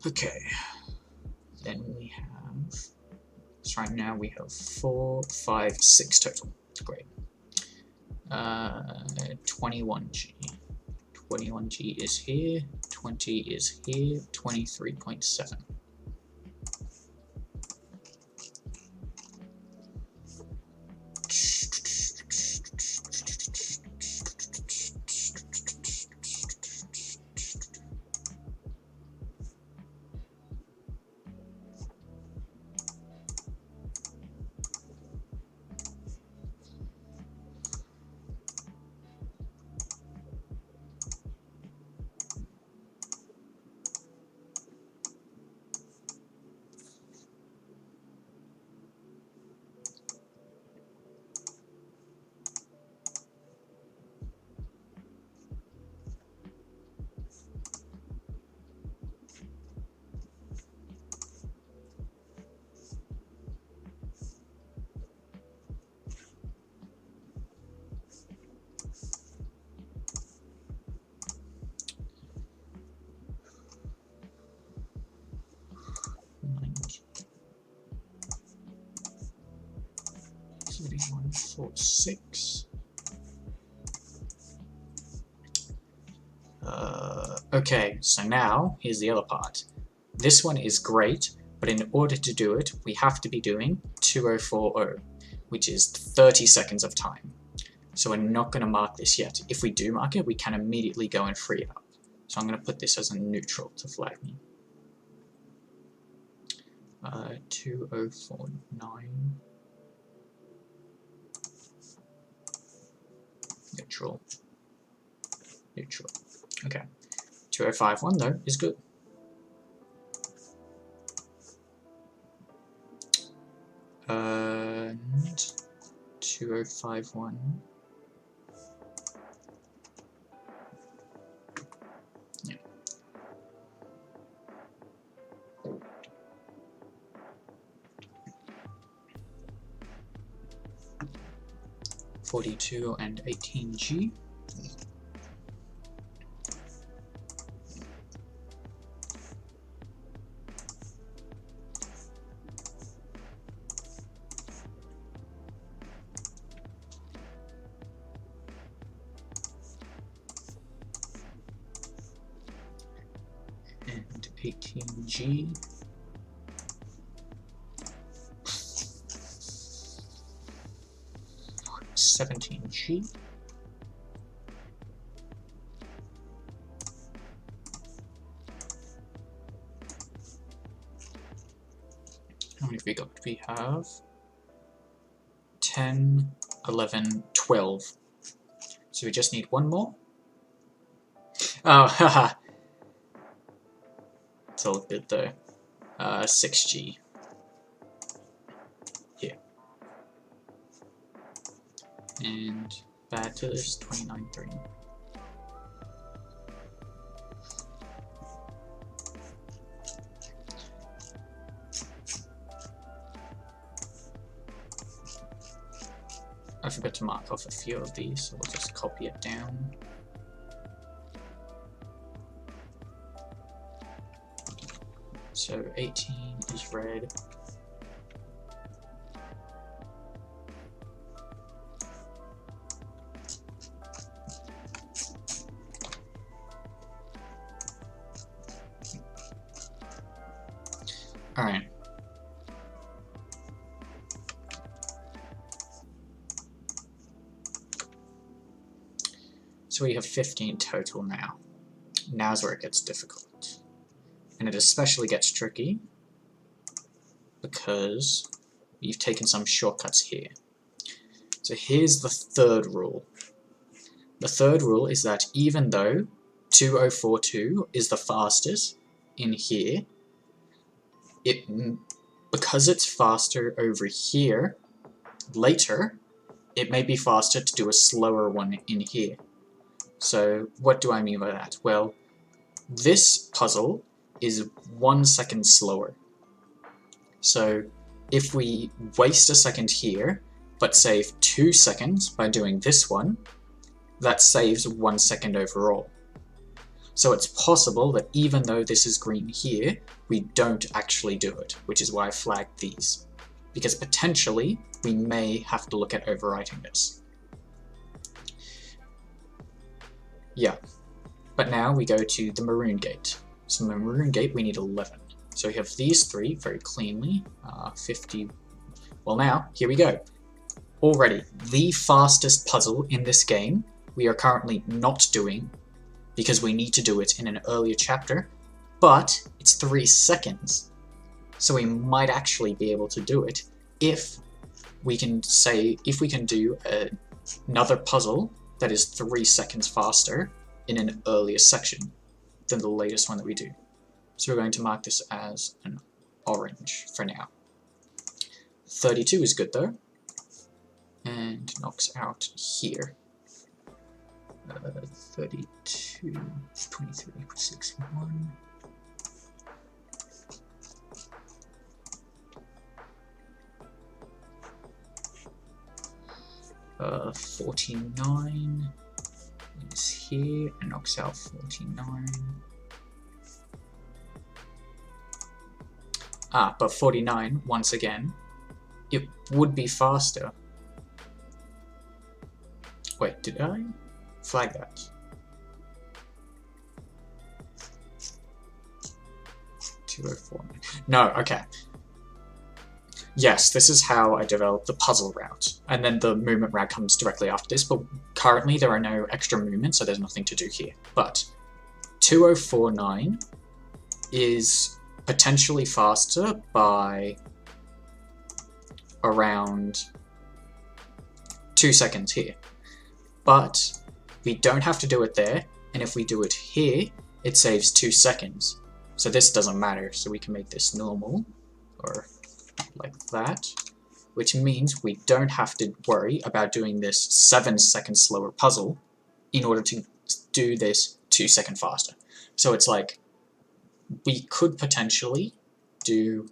Okay, then we have, so right now we have 4, 5, 6 total. Great. 21G. 21G is here, 20 is here, 23.7. Six. Okay, so now here's the other part. This one is great, but in order to do it, we have to be doing 2040, which is 30 seconds of time. So we're not going to mark this yet. If we do mark it, we can immediately go and free it up. So I'm going to put this as a neutral to flag me. 2049. Neutral. Neutral. Okay. 2051 though is good. And 2051. Yeah. 42 and 18G. And 18G. G. How many have we got? We have 10, 11, 12. So we just need one more. Oh, haha. It's all good though. 6G. Here. And back to this 29.3. I forgot to mark off a few of these, so we'll just copy it down. So 18 is red. Alright. So we have 15 total now. Now's where it gets difficult. And it especially gets tricky because we've taken some shortcuts here. So here's the third rule. The third rule is that even though 2042 is the fastest in here, because it's faster over here, later, it may be faster to do a slower one in here. So what do I mean by that? Well, this puzzle is 1 second slower. So if we waste a second here, but save 2 seconds by doing this one, that saves 1 second overall. So it's possible that even though this is green here, we don't actually do it, which is why I flagged these. Because potentially, we may have to look at overwriting this. Yeah, but now we go to the maroon gate. So the maroon gate, we need 11. So we have these three very cleanly, 50. Well now, here we go. Already, the fastest puzzle in this game, we are currently not doing because we need to do it in an earlier chapter, but it's 3 seconds. So we might actually be able to do it if we can do another puzzle that is 3 seconds faster in an earlier section than the latest one that we do. So we're going to mark this as an orange for now. 32 is good though, and knocks out here. 32, 23, 6, 1. Uh, 49 is here and knocks out 49. Ah, but 49, once again, it would be faster. Wait, did I flag that? No, okay. Yes, this is how I developed the puzzle route, and then the movement route comes directly after this, but currently there are no extra movements, so there's nothing to do here. But 2049 is potentially faster by around 2 seconds here. But we don't have to do it there, and if we do it here, it saves 2 seconds. So this doesn't matter, so we can make this normal, or like that, which means we don't have to worry about doing this 7 seconds slower puzzle in order to do this 2 seconds faster. So it's like, we could potentially do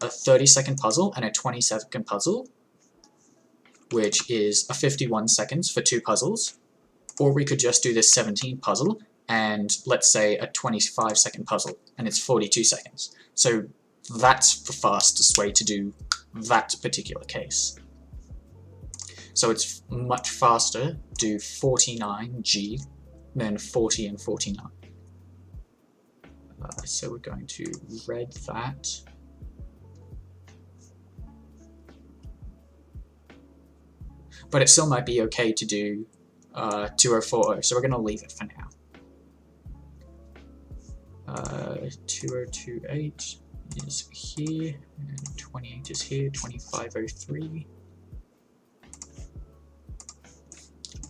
a 30-second puzzle and a 20-second puzzle, which is a 51 seconds for 2 puzzles, or we could just do this 17 puzzle and let's say a 25-second puzzle, and it's 42 seconds. So that's the fastest way to do that particular case. So it's much faster to do 49G than 40 and 49. So we're going to red that. But it still might be okay to do 2040, so we're going to leave it for now. 2028 is here, and 28 is here, 2503.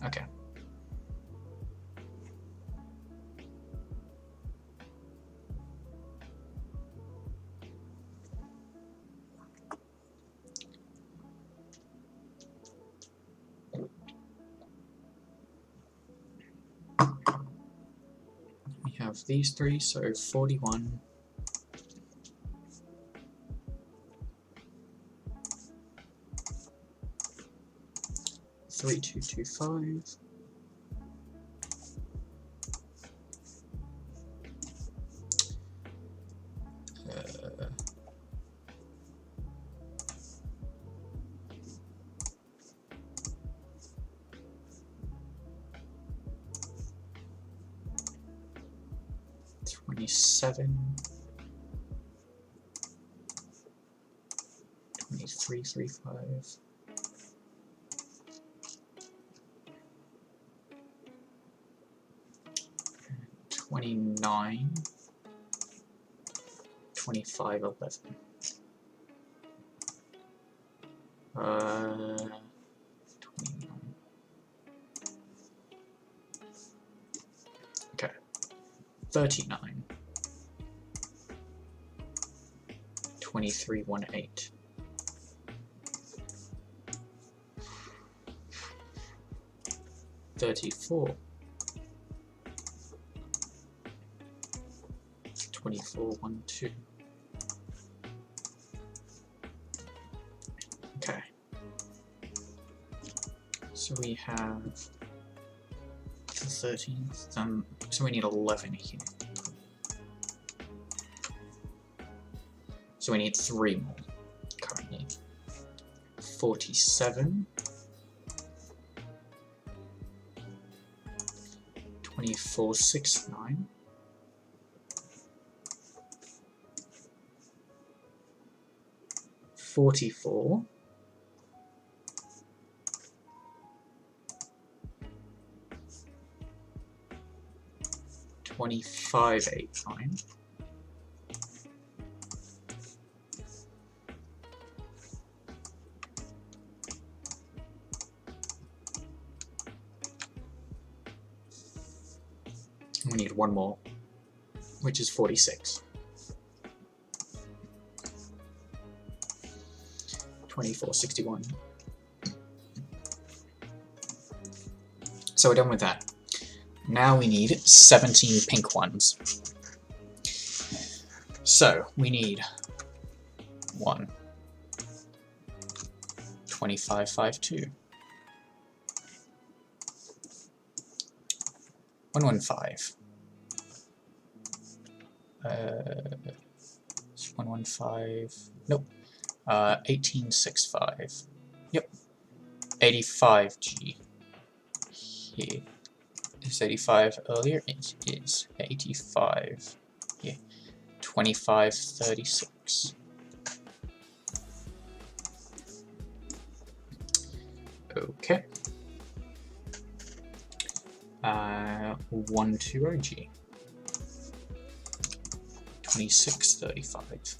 Okay. We have these three, so 41. 3225. $27, $23.35, $29, $25.11. 29. Okay. 39. 2318. 34. 2412. Okay. So we have the 13th. So we need 11 here. So we need 3 more currently. 47. 2469. 44. 2589. 1 more, which is 46. 2461. So we're done with that. Now we need 17 pink ones. So we need 1, 2552, 115, 115, nope, 1865, yep, 85G, here, is 85 earlier, it is 85, here, 2536. Okay. 120G. 2635.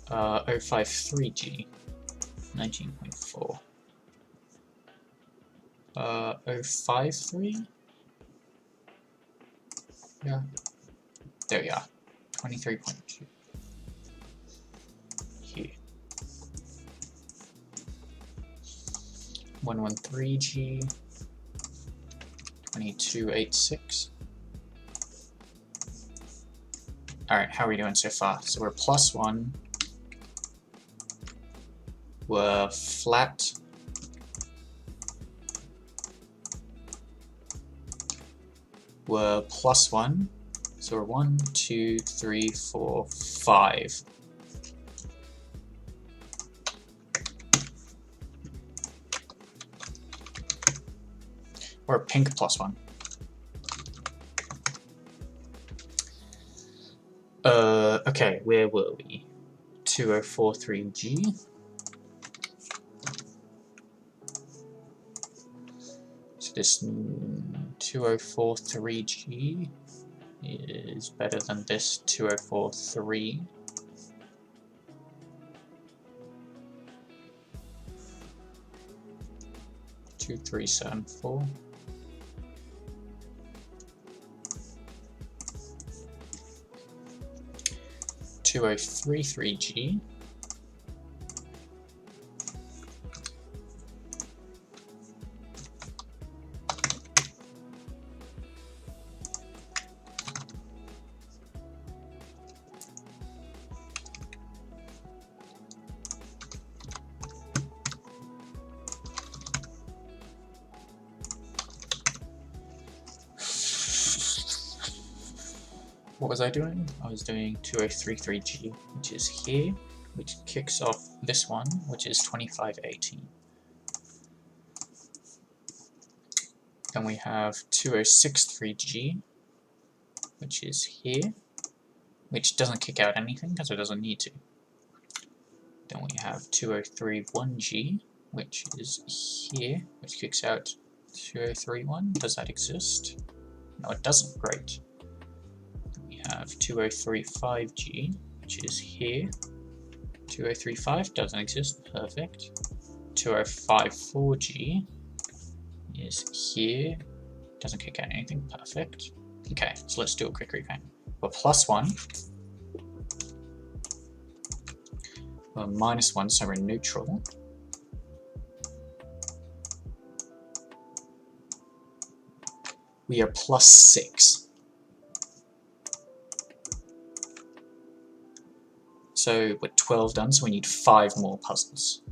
053G. 19.4. 053? Yeah. There we are. 23.2. Here. 113G. 2286. Alright, how are we doing so far? So we're +1. We're flat. We're +1. So we're 1, 2, 3, 4, 5. Or pink +1. Okay, where were we? 2043G. So this 2043G is better than this 2043. Two, 3, 7, 4. 2033G. what was I doing? I was doing 2033G, which is here, which kicks off this one, which is 2518. Then we have 2063G, which is here, which doesn't kick out anything because it doesn't need to. Then we have 2031G, which is here, which kicks out 2031. Does that exist? No, it doesn't. Great. Then we have 2035G, which is here. 2035 doesn't exist. Perfect. 2054G is here. Doesn't kick out anything. Perfect. Okay, so let's do a quick recount. We're +1. We're -1, so we're neutral. We are +6. So we're 12 done, so we need 5 more puzzles.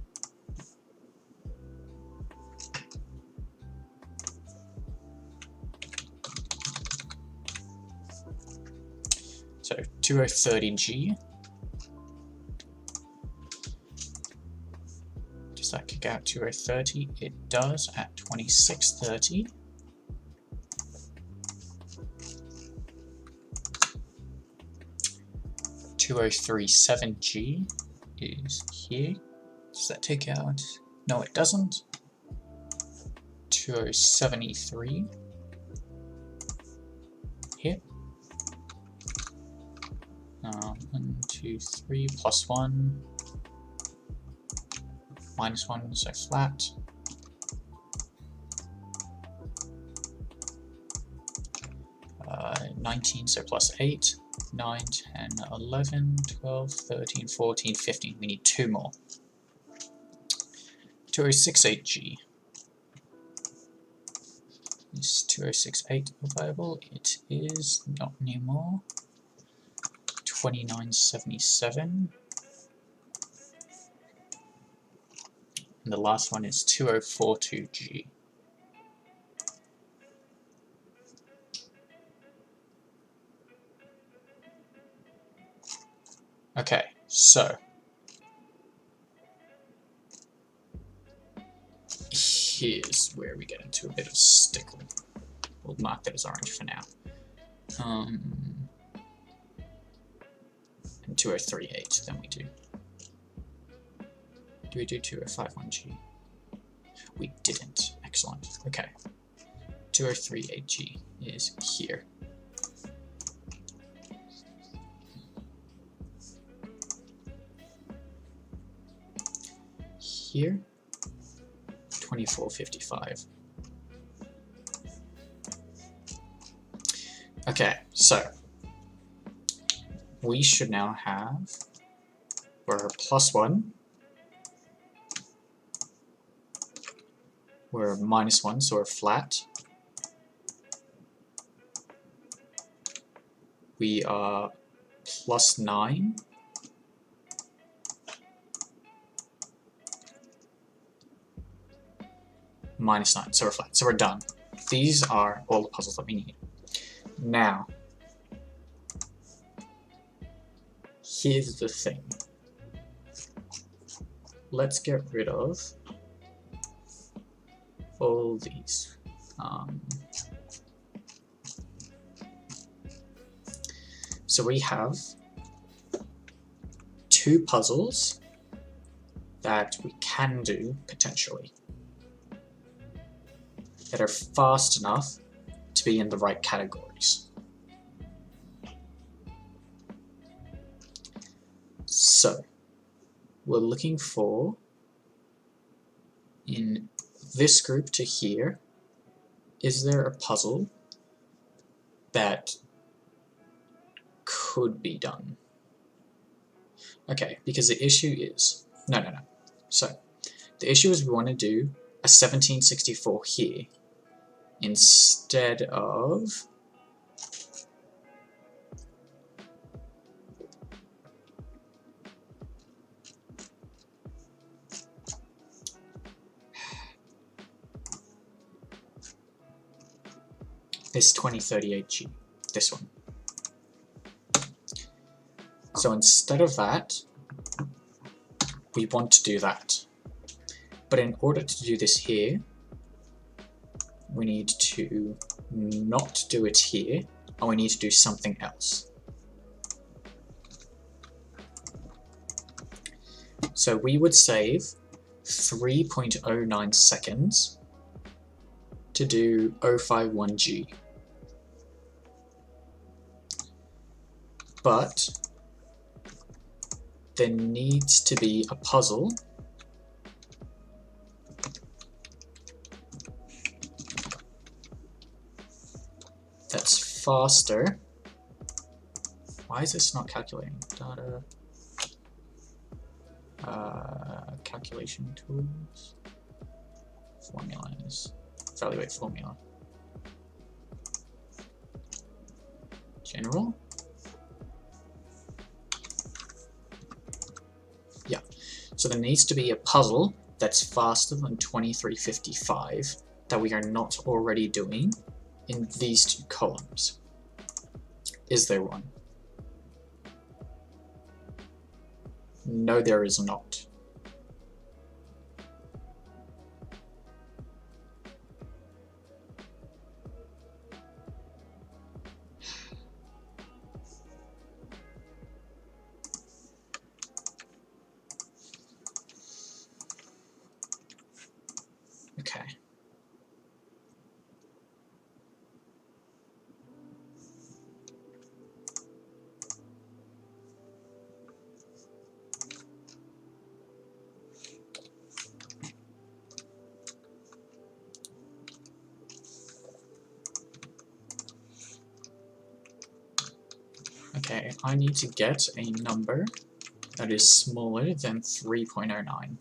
So 2030G. Does that kick out 2030? It does at 2630. (2037G) is here. Does that take out? No, it doesn't. 2073 here. 1, 2, 3 +1 -1, so flat. (19), so +8. 9, 10, 11, 12, 13, 14, 15. We need 2 more. 2068G. Is 2068 available? It is not anymore. 2977. And the last one is 2042G. Okay, so here's where we get into a bit of stickle. We'll mark that as orange for now. And 2038, then we do. Do we do 2051G? We didn't. Excellent. Okay. 2038G is here. Here, 2455. Okay, so we should now have, we're +1, we're -1, so we're flat. We are +9. -9, so we're flat. So we're done. These are all the puzzles that we need. Now, here's the thing. Let's get rid of all these. So we have 2 puzzles that we can do, potentially, that are fast enough to be in the right categories. So, we're looking for, in this group to here, is there a puzzle that could be done? Okay, because the issue is, no. So, the issue is we want to do a 1764 here instead of this 2038G, this one. So instead of that, we want to do that. But in order to do this here, we need to not do it here, and we need to do something else. So we would save 3.09 seconds to do 051G. But there needs to be a puzzle that's faster. Why is this not calculating? Data, calculation tools, formulas, evaluate formula, general. Yeah, so there needs to be a puzzle that's faster than 2355 that we are not already doing in these two columns. Is there one? No, there is not. Okay. Okay, I need to get a number that is smaller than 3.09.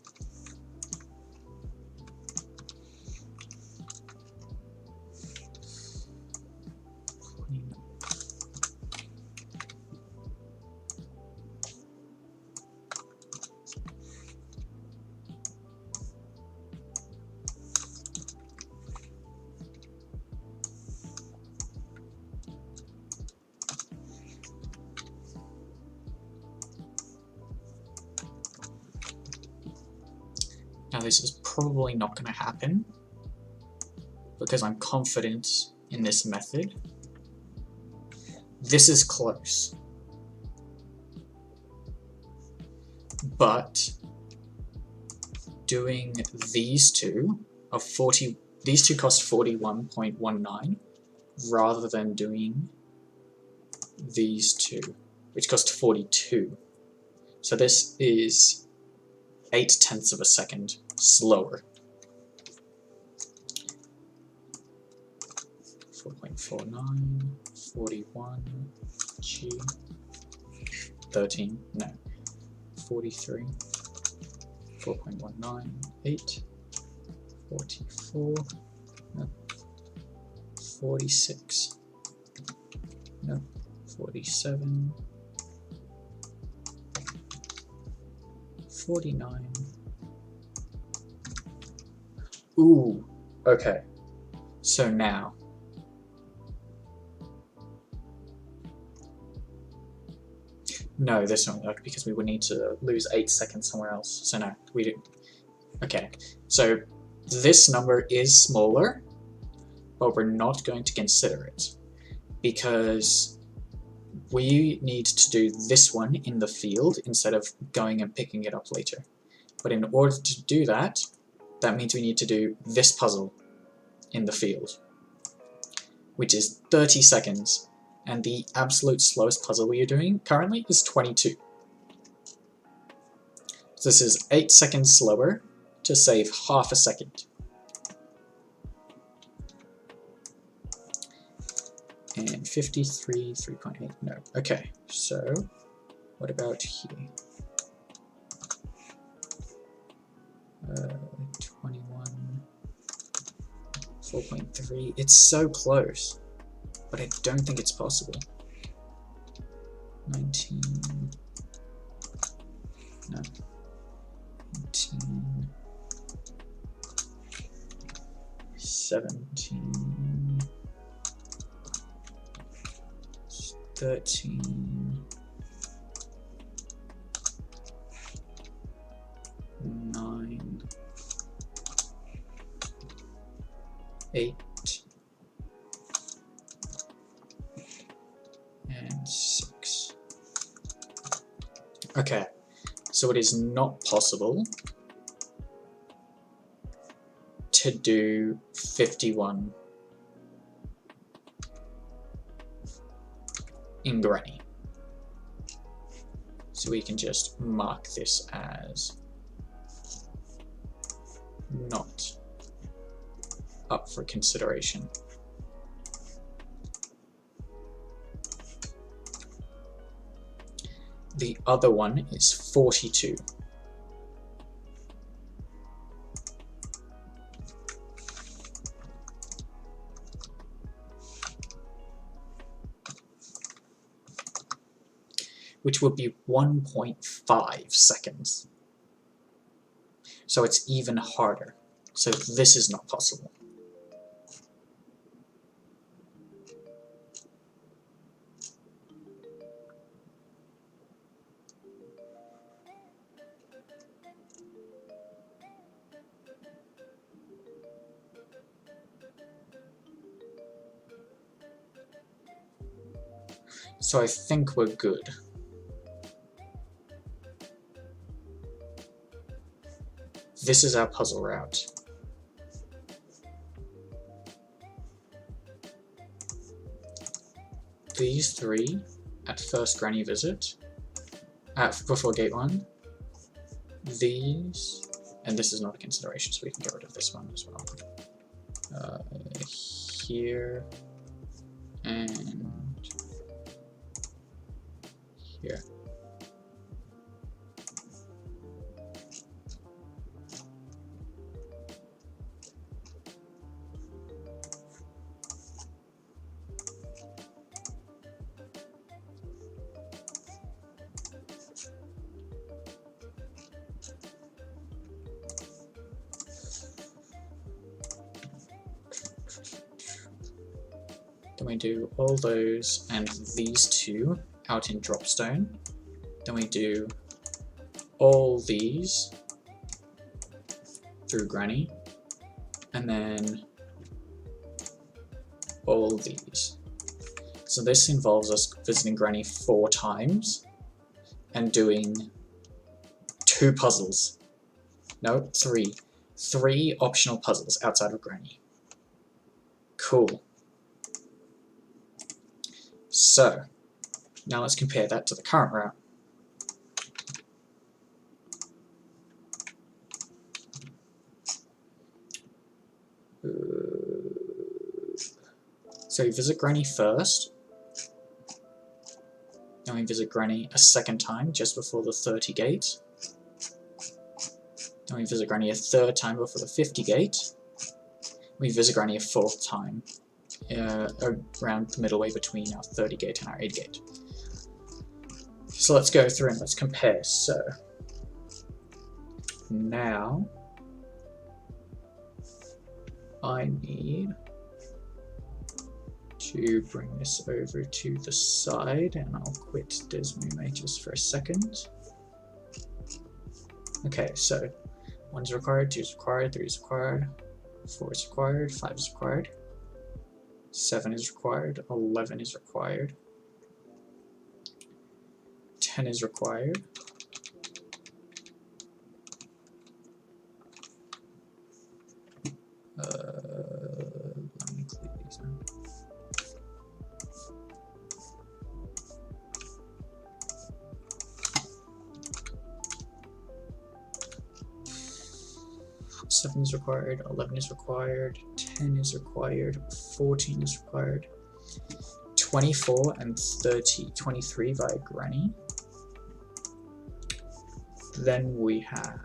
Now this is probably not going to happen because I'm confident in this method. This is close. But doing these two these two cost 41.19 rather than doing these two, which cost 42. So this is 0.8 of a second slower. 4.49, 41, G, 13, no, 43, 4.19, 8, 44, no, 46, no, 47, 49. Ooh, okay. So now, no, this won't work because we would need to lose 8 seconds somewhere else. So no, we do. Okay, so this number is smaller, but we're not going to consider it because we need to do this one in the field instead of going and picking it up later. But in order to do that, that means we need to do this puzzle in the field, which is 30 seconds. And the absolute slowest puzzle we are doing currently is 22. So this is 8 seconds slower to save half a second. And 53, 3.8, no. Okay, so what about here? 21, 4.3, it's so close. But I don't think it's possible. 19, no, 18, 17, 13, 8, and 6. Okay, so it is not possible to do 51 in Granny. So we can just mark this as not up for consideration. The other one is 42. Which would be 1.5 seconds. So it's even harder. So this is not possible. So I think we're good. This is our puzzle route. These 3 at first Granny visit, before gate 1. These, and this is not a consideration, so we can get rid of this one as well. Here, and here. Then we do all those and these 2 out in Dropstone. Then we do all these through Granny, and then all these. So this involves us visiting Granny 4 times and doing 2 puzzles. No, 3. 3 optional puzzles outside of Granny. Cool. So, now let's compare that to the current route. So we visit Granny first, then we visit Granny a second time just before the 30 gate, then we visit Granny a third time before the 50 gate, we visit Granny a 4th time around the middle way between our 30 gate and our 80 gate. So let's go through and let's compare. So now I need to bring this over to the side, and I'll quit Desmume just for a second. Okay, so 1 is required, 2 is required, 3 is required, 4 is required, 5 is required, 7 is required, 11 is required, 10 is required, let me clear these out. Seven is required, 11 is required, 10 is required, 14 is required, 24 and 23 via Granny. Then we have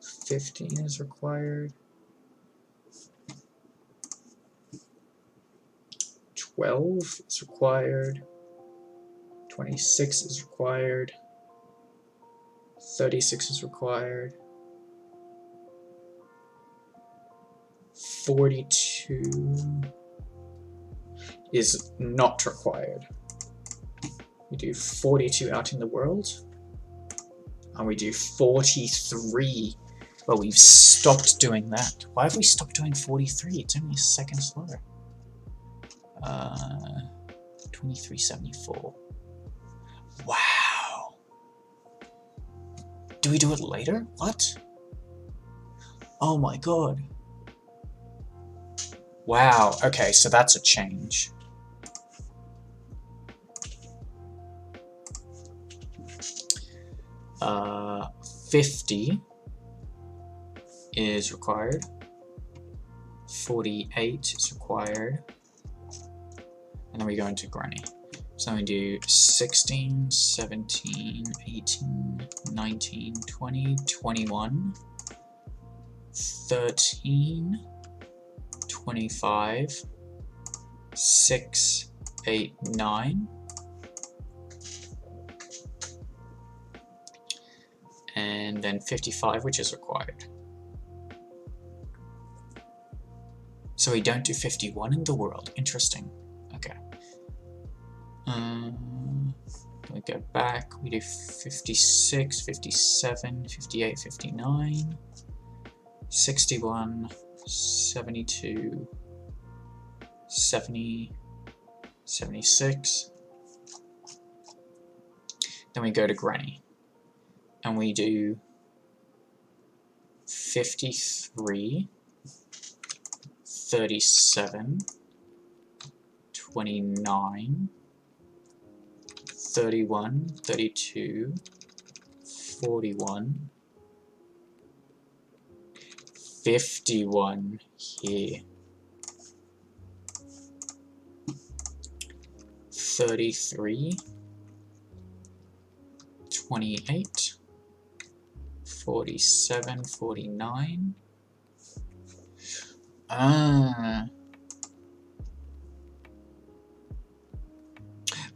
$15 is required, 12 is required, 26 is required, 36 is required, 42. is not required. We do 42 out in the world. And we do 43. Well, we've stopped doing that. Why have we stopped doing 43? It's only a second slower. 2374. Wow. Do we do it later? What? Oh my god. Wow, okay, so that's a change. Uh, 50 is required. 48 is required. And then we go into granny. So we do 16, 17, 18, 19, 20, 21, 13, 25, 6, 8, 9. And then 55, which is required. So we don't do 51 in the world. Interesting. Okay. We go back. We do 56, 57, 58, 59, 61, 72, 70, 76. Then we go to granny. And we do 53, 37, 29, 31, 32, 41, 51 here, 33, 28, 47, 49.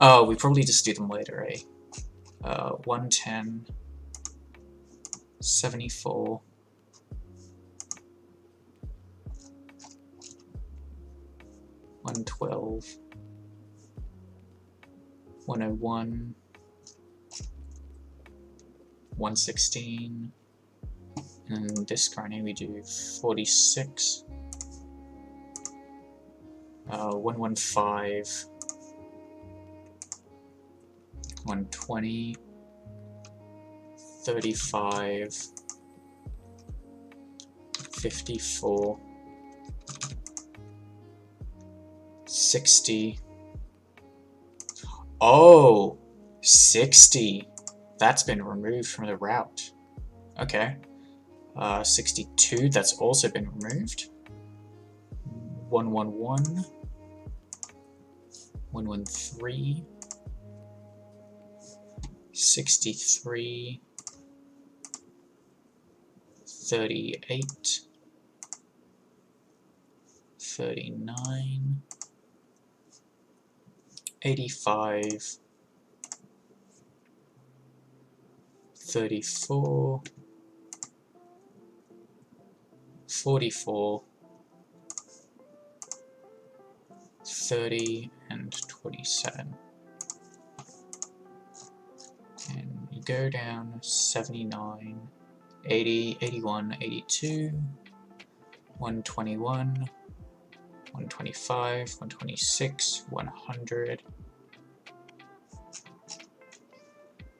Oh, we probably just do them later, eh? 110, 74, 112, 101, 116, and this granny we do 46, 115, 120, 35, 54, 60. Oh, 60. That's been removed from the route. Okay. 62, that's also been removed. 111, 113, 63, 38, 39, 85, 34, 44, 30, and 27. And you go down 79, 80, 81, 82, 121, 125, 126, 100,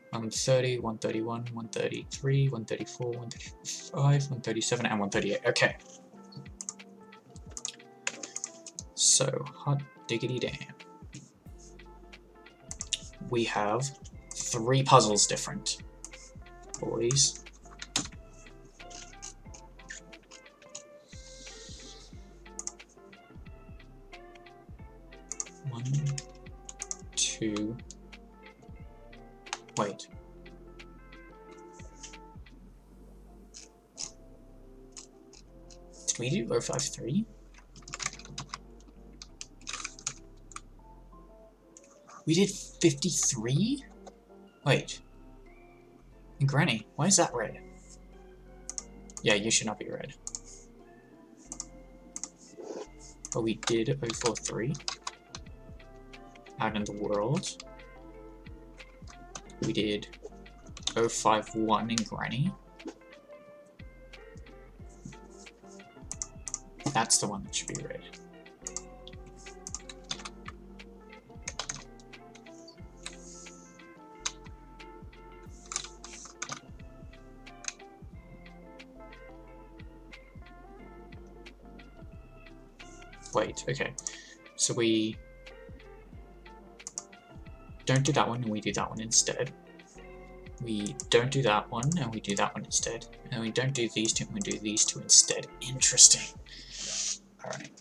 130, 131, 133, 134, 135, 137, and 138. Okay. So, hot diggity damn. We have 3 puzzles different, boys. One, 2. Wait. Did we do 053? We did 53? Wait. And Granny, why is that red? Yeah, you should not be red. But we did 043. out in the world. We did 051 in Granny. That's the one that should be red. Wait, okay. So we don't do that one and we do that one instead. We don't do that one and we do that one instead. And we don't do these two and we do these two instead. Interesting. Alright.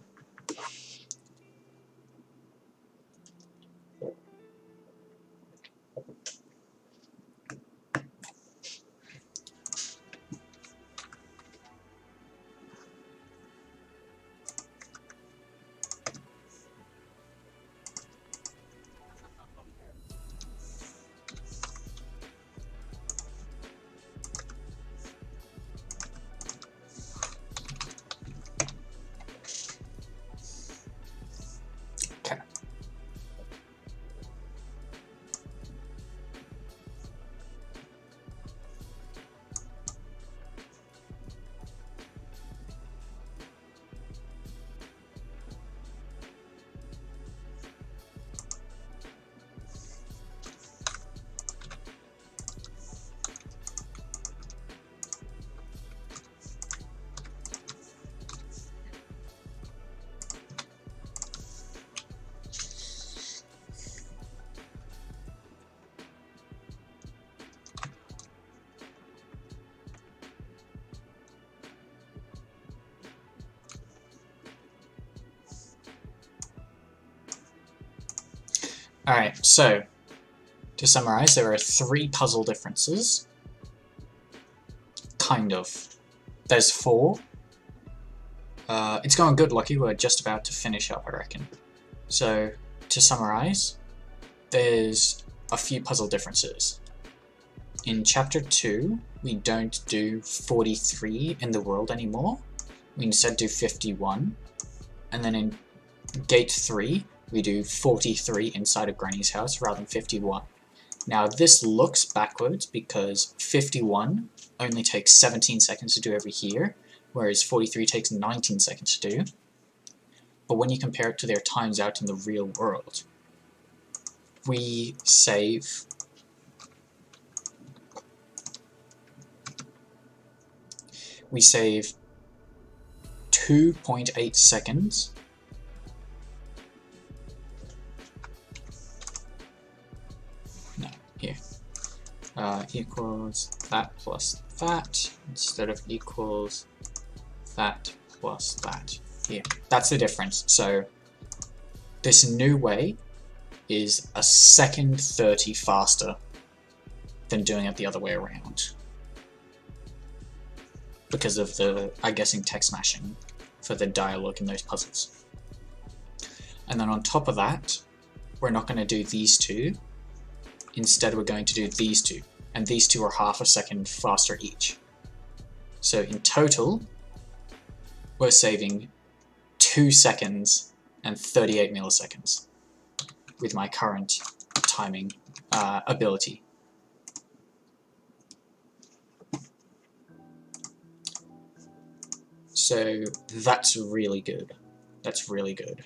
Alright, so to summarize, there are 3 puzzle differences. Kind of. There's 4. It's going good, Lucky. We're just about to finish up, I reckon. So, to summarize, there's a few puzzle differences. In Chapter 2, we don't do 43 in the world anymore. We instead do 51. And then in Gate 3, we do 43 inside of Granny's house rather than 51. Now this looks backwards because 51 only takes 17 seconds to do over here, whereas 43 takes 19 seconds to do. But when you compare it to their times out in the real world, we save 2.8 seconds equals that plus that instead of equals that plus that here. That's the difference. So this new way is a second 30 faster than doing it the other way around because of the, I'm guessing, text mashing for the dialogue in those puzzles. And then on top of that, we're not going to do these two. Instead, we're going to do these two, and these two are half a second faster each. So in total, we're saving 2 seconds and 38 milliseconds with my current timing ability. So that's really good. That's really good.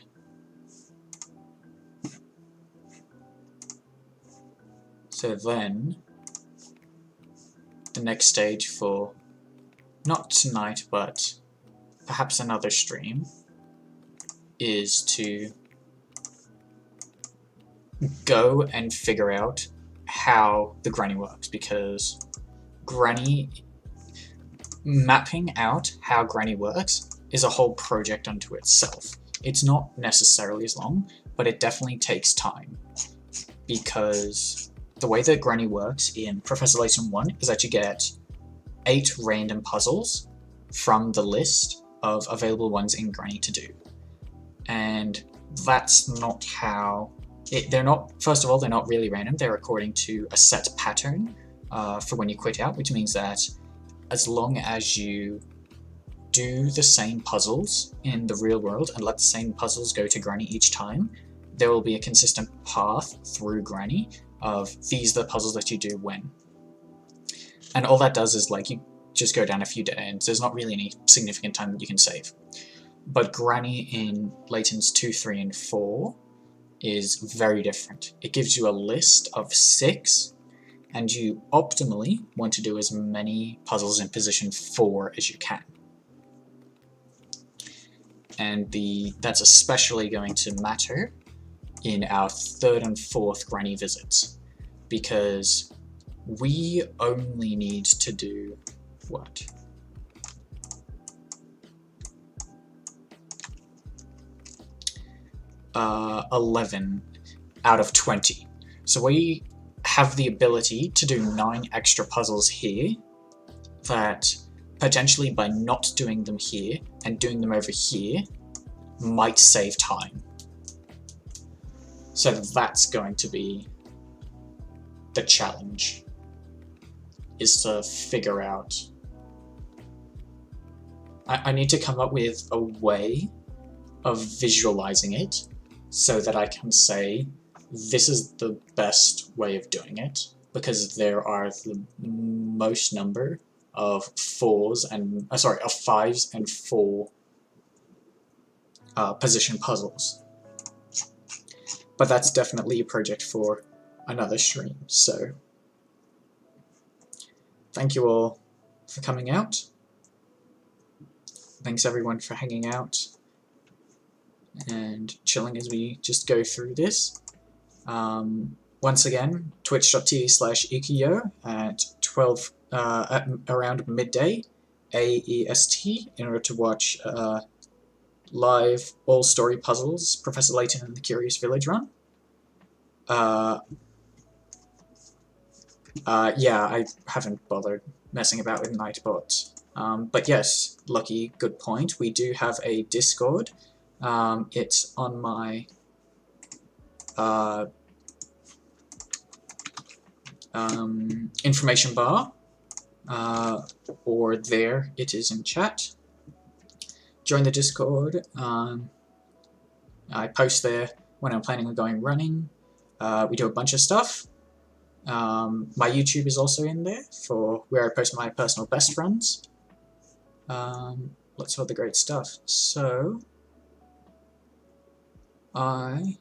So then, the next stage for, not tonight, but perhaps another stream, is to go and figure out how the Granny works, because mapping out how Granny works is a whole project unto itself. It's not necessarily as long, but it definitely takes time, because the way that Granny works in Professor Layton 1 is that you get 8 random puzzles from the list of available ones in Granny to do. And that's not how... they're not, first of all, they're not really random. They're according to a set pattern for when you quit out, which means that as long as you do the same puzzles in the real world and let the same puzzles go to Granny each time, there will be a consistent path through Granny of these are the puzzles that you do when. And all that does is like you just go down a few dead ends. There's not really any significant time that you can save. But Granny in Layton's 2, 3, and 4 is very different. It gives you a list of 6, and you optimally want to do as many puzzles in position 4 as you can. And that's especially going to matter in our 3rd and 4th Granny visits, because we only need to do what? 11 out of 20. So we have the ability to do 9 extra puzzles here that potentially by not doing them here and doing them over here might save time. So that's going to be the challenge, is to figure out... I need to come up with a way of visualizing it so that I can say this is the best way of doing it, because there are the most number of 5s and 4 position puzzles. But that's definitely a project for another stream, so thank you all for coming out. Thanks everyone for hanging out and chilling as we just go through this. Once again, twitch.tv/Ukiyo at around midday AEST in order to watch live all story puzzles, Professor Layton and the Curious Village run. Yeah, I haven't bothered messing about with Nightbot. But yes, Lucky, good point. We do have a Discord. It's on my information bar, or there it is in chat. Join the Discord. I post there when I'm planning on going running. We do a bunch of stuff. My YouTube is also in there for where I post my personal best runs. Lots of other great stuff. So I'm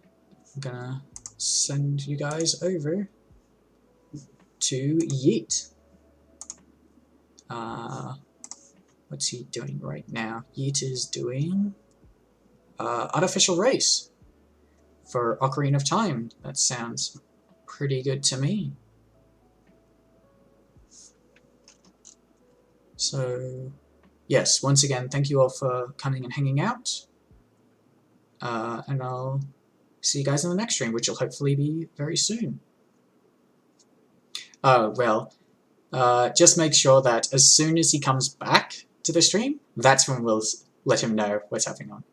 gonna send you guys over to Yeet. What's he doing right now? Yeet is doing Artificial Race for Ocarina of Time. That sounds pretty good to me. So yes, once again, thank you all for coming and hanging out. And I'll see you guys in the next stream, which will hopefully be very soon. Well, just make sure that as soon as he comes back to the stream, that's when we'll let him know what's happening on.